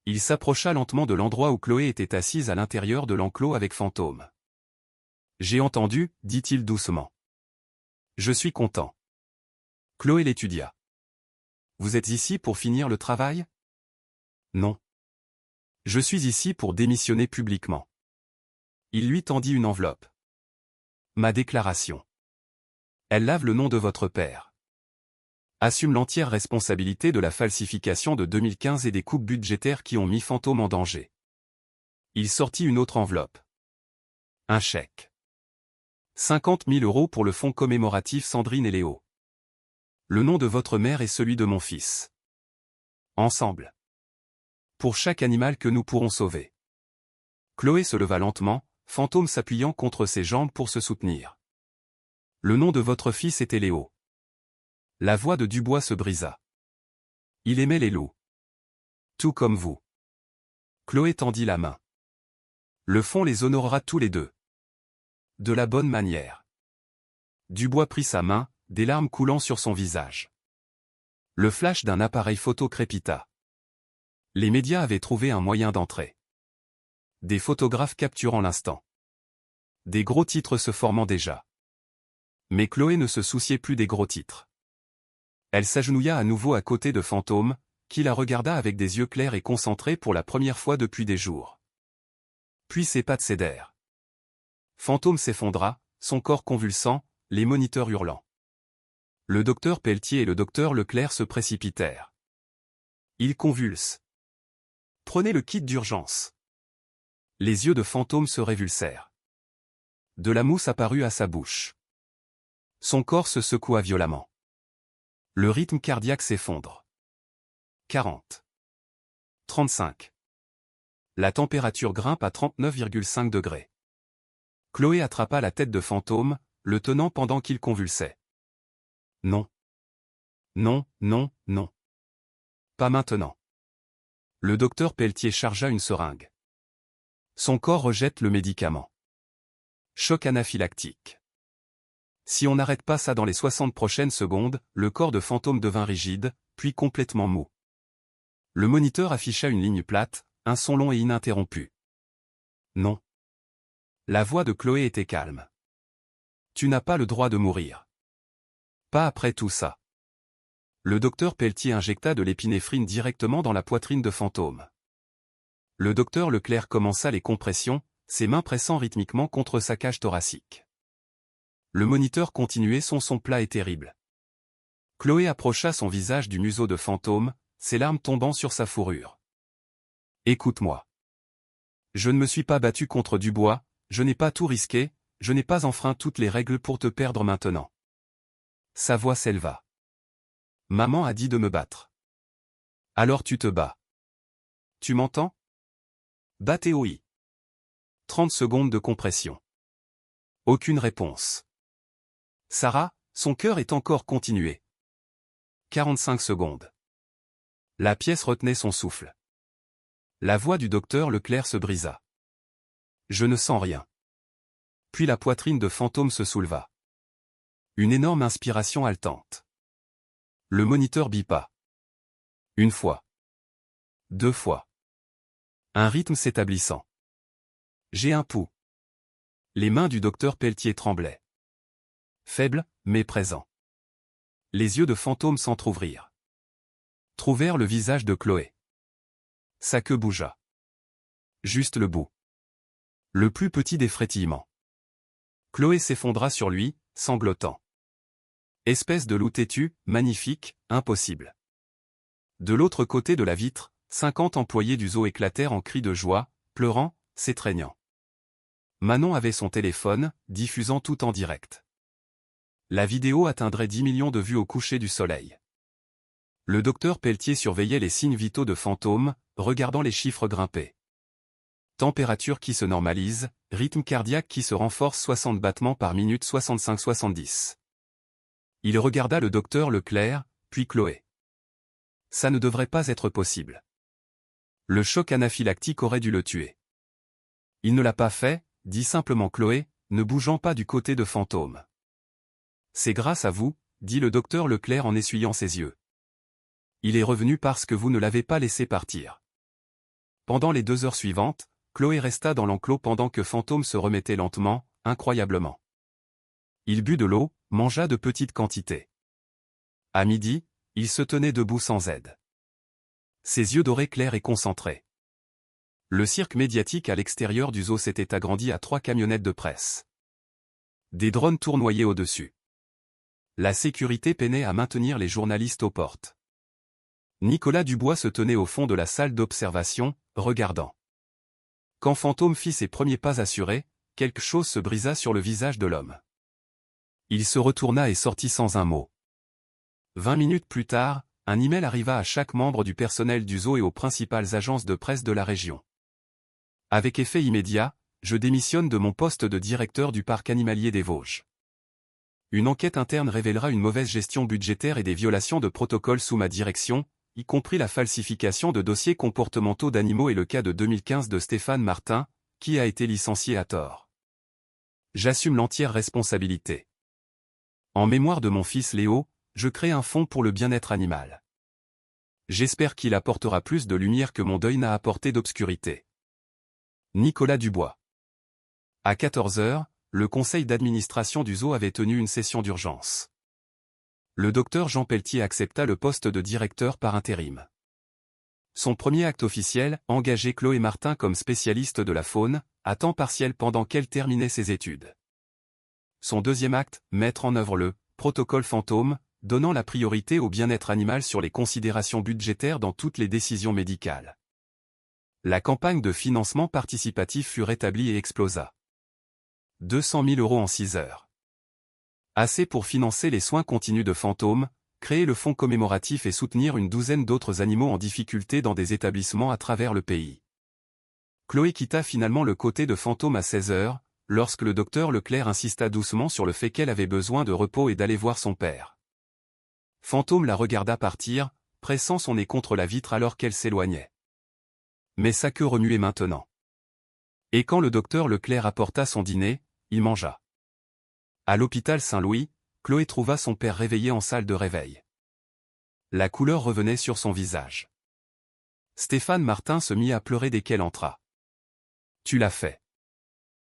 Il s'approcha lentement de l'endroit où Chloé était assise à l'intérieur de l'enclos avec Fantôme. « J'ai entendu, dit-il doucement. Je suis content. » Chloé l'étudia. « Vous êtes ici pour finir le travail ? » Non. « Je suis ici pour démissionner publiquement. » Il lui tendit une enveloppe. « Ma déclaration. Elle lave le nom de votre père. Assume l'entière responsabilité de la falsification de 2015 et des coupes budgétaires qui ont mis Fantôme en danger. » Il sortit une autre enveloppe. Un chèque. 50 000 € pour le fonds commémoratif Sandrine et Léo. Le nom de votre mère et celui de mon fils. Ensemble. Pour chaque animal que nous pourrons sauver. Chloé se leva lentement, Fantôme s'appuyant contre ses jambes pour se soutenir. Le nom de votre fils était Léo. La voix de Dubois se brisa. Il aimait les loups. Tout comme vous. Chloé tendit la main. Le fonds les honorera tous les deux. De la bonne manière. Dubois prit sa main, des larmes coulant sur son visage. Le flash d'un appareil photo crépita. Les médias avaient trouvé un moyen d'entrer. Des photographes capturant l'instant. Des gros titres se formant déjà. Mais Chloé ne se souciait plus des gros titres. Elle s'agenouilla à nouveau à côté de Fantôme, qui la regarda avec des yeux clairs et concentrés pour la première fois depuis des jours. Puis ses pattes cédèrent. Fantôme s'effondra, son corps convulsant, les moniteurs hurlant. Le docteur Pelletier et le docteur Leclerc se précipitèrent. Il convulse. Prenez le kit d'urgence. Les yeux de Fantôme se révulsèrent. De la mousse apparut à sa bouche. Son corps se secoua violemment. Le rythme cardiaque s'effondre. 40. 35. La température grimpe à 39,5 degrés. Chloé attrapa la tête de Fantôme, le tenant pendant qu'il convulsait. Non. Non, non, non. Pas maintenant. Le docteur Pelletier chargea une seringue. Son corps rejette le médicament. Choc anaphylactique. Si on n'arrête pas ça dans les 60 prochaines secondes, le corps de Fantôme devint rigide, puis complètement mou. Le moniteur afficha une ligne plate, un son long et ininterrompu. Non. La voix de Chloé était calme. Tu n'as pas le droit de mourir. Pas après tout ça. Le docteur Pelletier injecta de l'épinéphrine directement dans la poitrine de Fantôme. Le docteur Leclerc commença les compressions, ses mains pressant rythmiquement contre sa cage thoracique. Le moniteur continuait son son plat et terrible. Chloé approcha son visage du museau de Fantôme, ses larmes tombant sur sa fourrure. « Écoute-moi. Je ne me suis pas battu contre Dubois, je n'ai pas tout risqué, je n'ai pas enfreint toutes les règles pour te perdre maintenant. » Sa voix s'éleva. « Maman a dit de me battre. Alors tu te bats. Tu m'entends? Battez oui. 30 secondes de compression. Aucune réponse. Sarah, son cœur est encore continué. 45 secondes. La pièce retenait son souffle. La voix du docteur Leclerc se brisa. Je ne sens rien. Puis la poitrine de Fantôme se souleva. Une énorme inspiration haletante. Le moniteur bipa. Une fois. 2 fois. Un rythme s'établissant. J'ai un pouls. Les mains du docteur Pelletier tremblaient. Faibles, mais présents. Les yeux de Fantôme s'entr'ouvrirent. Trouvèrent le visage de Chloé. Sa queue bougea. Juste le bout. Le plus petit des frétillements. Chloé s'effondra sur lui, sanglotant. Espèce de loup têtu, magnifique, impossible. De l'autre côté de la vitre, 50 employés du zoo éclatèrent en cris de joie, pleurant, s'étreignant. Manon avait son téléphone, diffusant tout en direct. La vidéo atteindrait 10 millions de vues au coucher du soleil. Le docteur Pelletier surveillait les signes vitaux de Fantôme, regardant les chiffres grimper. Température qui se normalise, rythme cardiaque qui se renforce 60 battements par minute 65-70. Il regarda le docteur Leclerc, puis Chloé. Ça ne devrait pas être possible. Le choc anaphylactique aurait dû le tuer. Il ne l'a pas fait, dit simplement Chloé, ne bougeant pas du côté de Fantôme. C'est grâce à vous, dit le docteur Leclerc en essuyant ses yeux. Il est revenu parce que vous ne l'avez pas laissé partir. Pendant les 2 heures suivantes, Chloé resta dans l'enclos pendant que Fantôme se remettait lentement, incroyablement. Il but de l'eau, mangea de petites quantités. À midi, il se tenait debout sans aide. Ses yeux dorés clairs et concentrés. Le cirque médiatique à l'extérieur du zoo s'était agrandi à 3 camionnettes de presse. Des drones tournoyaient au-dessus. La sécurité peinait à maintenir les journalistes aux portes. Nicolas Dubois se tenait au fond de la salle d'observation, regardant. Quand Fantôme fit ses premiers pas assurés, quelque chose se brisa sur le visage de l'homme. Il se retourna et sortit sans un mot. 20 minutes plus tard, un email arriva à chaque membre du personnel du zoo et aux principales agences de presse de la région. Avec effet immédiat, je démissionne de mon poste de directeur du parc animalier des Vosges. Une enquête interne révélera une mauvaise gestion budgétaire et des violations de protocoles sous ma direction, y compris la falsification de dossiers comportementaux d'animaux et le cas de 2015 de Stéphane Martin, qui a été licencié à tort. J'assume l'entière responsabilité. En mémoire de mon fils Léo, je crée un fonds pour le bien-être animal. J'espère qu'il apportera plus de lumière que mon deuil n'a apporté d'obscurité. Nicolas Dubois. À 14 heures, le conseil d'administration du zoo avait tenu une session d'urgence. Le docteur Jean Pelletier accepta le poste de directeur par intérim. Son premier acte officiel, engager Chloé Martin comme spécialiste de la faune, à temps partiel pendant qu'elle terminait ses études. Son deuxième acte, mettre en œuvre le protocole Fantôme, donnant la priorité au bien-être animal sur les considérations budgétaires dans toutes les décisions médicales. La campagne de financement participatif fut rétablie et explosa. 200 000 € en 6 heures. Assez pour financer les soins continus de Fantôme, créer le fonds commémoratif et soutenir une douzaine d'autres animaux en difficulté dans des établissements à travers le pays. Chloé quitta finalement le côté de Fantôme à 16 heures, lorsque le docteur Leclerc insista doucement sur le fait qu'elle avait besoin de repos et d'aller voir son père. Fantôme la regarda partir, pressant son nez contre la vitre alors qu'elle s'éloignait. Mais sa queue remuait maintenant. Et quand le docteur Leclerc apporta son dîner, il mangea. À l'hôpital Saint-Louis, Chloé trouva son père réveillé en salle de réveil. La couleur revenait sur son visage. Stéphane Martin se mit à pleurer dès qu'elle entra. « Tu l'as fait.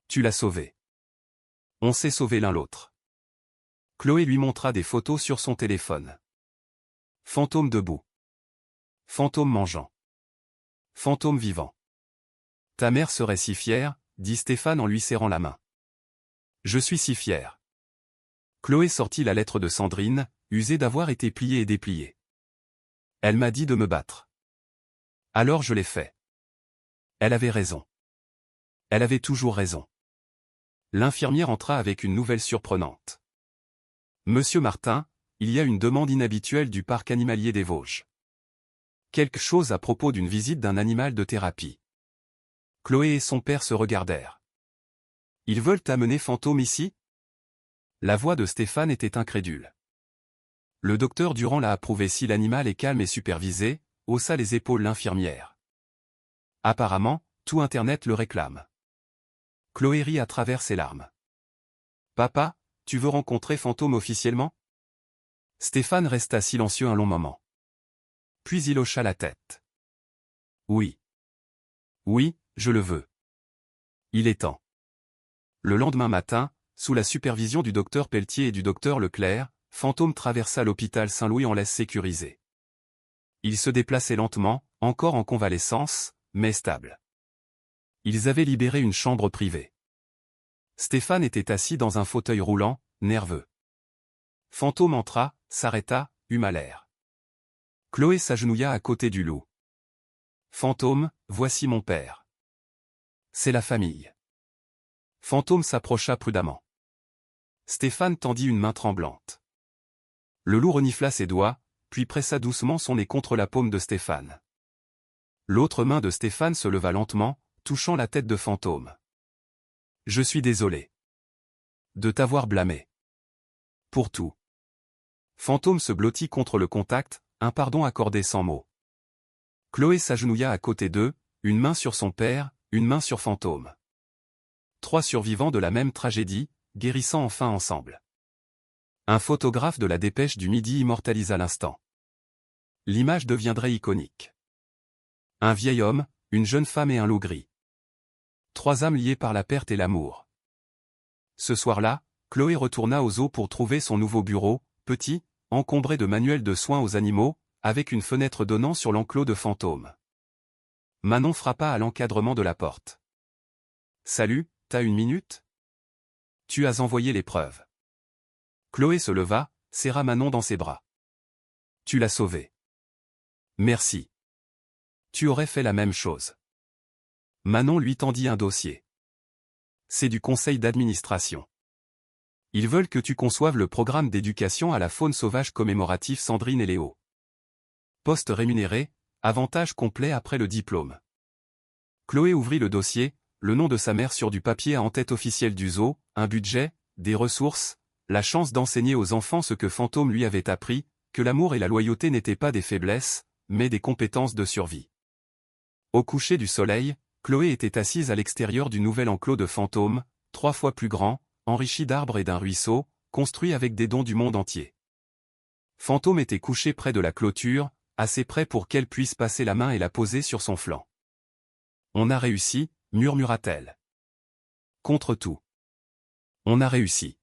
Tu l'as sauvé. On s'est sauvé l'un l'autre. » Chloé lui montra des photos sur son téléphone. Fantôme debout. Fantôme mangeant. Fantôme vivant. Ta mère serait si fière, dit Stéphane en lui serrant la main. Je suis si fier. Chloé sortit la lettre de Sandrine, usée d'avoir été pliée et dépliée. Elle m'a dit de me battre. Alors je l'ai fait. Elle avait raison. Elle avait toujours raison. L'infirmière entra avec une nouvelle surprenante. Monsieur Martin, il y a une demande inhabituelle du parc animalier des Vosges. Quelque chose à propos d'une visite d'un animal de thérapie. Chloé et son père se regardèrent. Ils veulent amener Fantôme ici? La voix de Stéphane était incrédule. Le docteur Durand l'a approuvé si l'animal est calme et supervisé, haussa les épaules l'infirmière. Apparemment, tout Internet le réclame. Chloé rit à travers ses larmes. Papa, tu veux rencontrer Fantôme officiellement? Stéphane resta silencieux un long moment. Puis il hocha la tête. Oui. Oui, je le veux. Il est temps. Le lendemain matin, sous la supervision du docteur Pelletier et du docteur Leclerc, Fantôme traversa l'hôpital Saint-Louis en laisse sécurisée. Il se déplaçait lentement, encore en convalescence, mais stable. Ils avaient libéré une chambre privée. Stéphane était assis dans un fauteuil roulant, nerveux. Fantôme entra, s'arrêta, huma l'air. Chloé s'agenouilla à côté du loup. Fantôme, voici mon père. C'est la famille. Fantôme s'approcha prudemment. Stéphane tendit une main tremblante. Le loup renifla ses doigts, puis pressa doucement son nez contre la paume de Stéphane. L'autre main de Stéphane se leva lentement, touchant la tête de Fantôme. Je suis désolé. De t'avoir blâmé. Pour tout. Fantôme se blottit contre le contact, un pardon accordé sans mots. Chloé s'agenouilla à côté d'eux, une main sur son père, une main sur Fantôme. 3 survivants de la même tragédie, guérissant enfin ensemble. Un photographe de la Dépêche du Midi immortalisa l'instant. L'image deviendrait iconique. Un vieil homme, une jeune femme et un loup gris. 3 âmes liées par la perte et l'amour. Ce soir-là, Chloé retourna aux eaux pour trouver son nouveau bureau, petit, encombré de manuels de soins aux animaux, avec une fenêtre donnant sur l'enclos de Fantôme. Manon frappa à l'encadrement de la porte. Salut, t'as une minute? Tu as envoyé les preuves. Chloé se leva, serra Manon dans ses bras. Tu l'as sauvé. Merci. Tu aurais fait la même chose. Manon lui tendit un dossier. C'est du conseil d'administration. Ils veulent que tu conçoives le programme d'éducation à la faune sauvage commémoratif Sandrine et Léo. Poste rémunéré, avantage complet après le diplôme. Chloé ouvrit le dossier, le nom de sa mère sur du papier en tête officielle du zoo, un budget, des ressources, la chance d'enseigner aux enfants ce que Fantôme lui avait appris, que l'amour et la loyauté n'étaient pas des faiblesses, mais des compétences de survie. Au coucher du soleil, Chloé était assise à l'extérieur du nouvel enclos de Fantôme, 3 fois plus grand, enrichi d'arbres et d'un ruisseau, construit avec des dons du monde entier. Fantôme était couché près de la clôture, assez près pour qu'elle puisse passer la main et la poser sur son flanc. On a réussi, murmura-t-elle. Contre tout. On a réussi.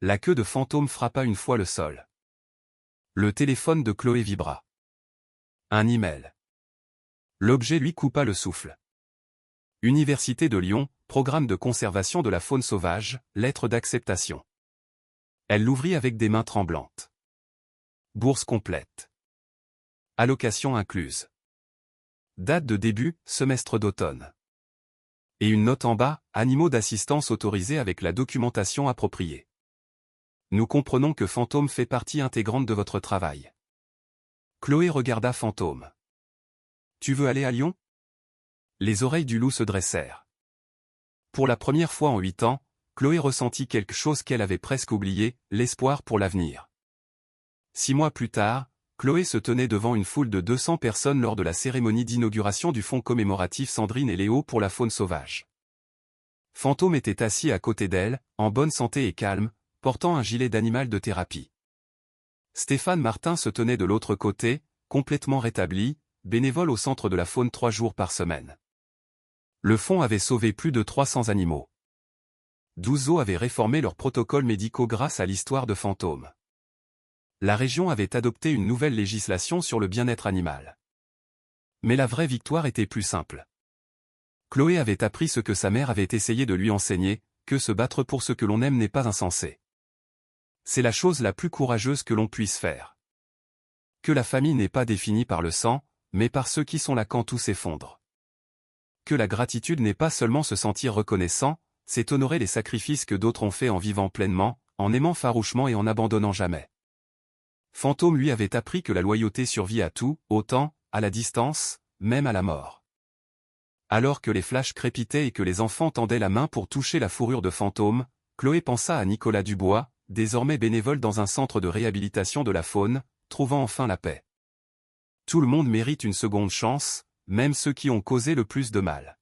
La queue de Fantôme frappa une fois le sol. Le téléphone de Chloé vibra. Un email. L'objet lui coupa le souffle. Université de Lyon, programme de conservation de la faune sauvage, lettre d'acceptation. Elle l'ouvrit avec des mains tremblantes. Bourse complète. Allocation incluse. Date de début, semestre d'automne. Et une note en bas, animaux d'assistance autorisés avec la documentation appropriée. Nous comprenons que Fantôme fait partie intégrante de votre travail. Chloé regarda Fantôme. Tu veux aller à Lyon? Les oreilles du loup se dressèrent. Pour la première fois en 8 ans, Chloé ressentit quelque chose qu'elle avait presque oublié, l'espoir pour l'avenir. 6 mois plus tard, Chloé se tenait devant une foule de 200 personnes lors de la cérémonie d'inauguration du fonds commémoratif Sandrine et Léo pour la faune sauvage. Fantôme était assis à côté d'elle, en bonne santé et calme, portant un gilet d'animal de thérapie. Stéphane Martin se tenait de l'autre côté, complètement rétabli, bénévole au centre de la faune 3 jours par semaine. Le fonds avait sauvé plus de 300 animaux. 12 zoos avaient réformé leurs protocoles médicaux grâce à l'histoire de Fantôme. La région avait adopté une nouvelle législation sur le bien-être animal. Mais la vraie victoire était plus simple. Chloé avait appris ce que sa mère avait essayé de lui enseigner, que se battre pour ce que l'on aime n'est pas insensé. C'est la chose la plus courageuse que l'on puisse faire. Que la famille n'est pas définie par le sang, mais par ceux qui sont là quand tout s'effondre. Que la gratitude n'est pas seulement se sentir reconnaissant, c'est honorer les sacrifices que d'autres ont faits en vivant pleinement, en aimant farouchement et en n'abandonnant jamais. Fantôme lui avait appris que la loyauté survit à tout, autant, à la distance, même à la mort. Alors que les flashs crépitaient et que les enfants tendaient la main pour toucher la fourrure de Fantôme, Chloé pensa à Nicolas Dubois, désormais bénévole dans un centre de réhabilitation de la faune, trouvant enfin la paix. Tout le monde mérite une seconde chance, même ceux qui ont causé le plus de mal.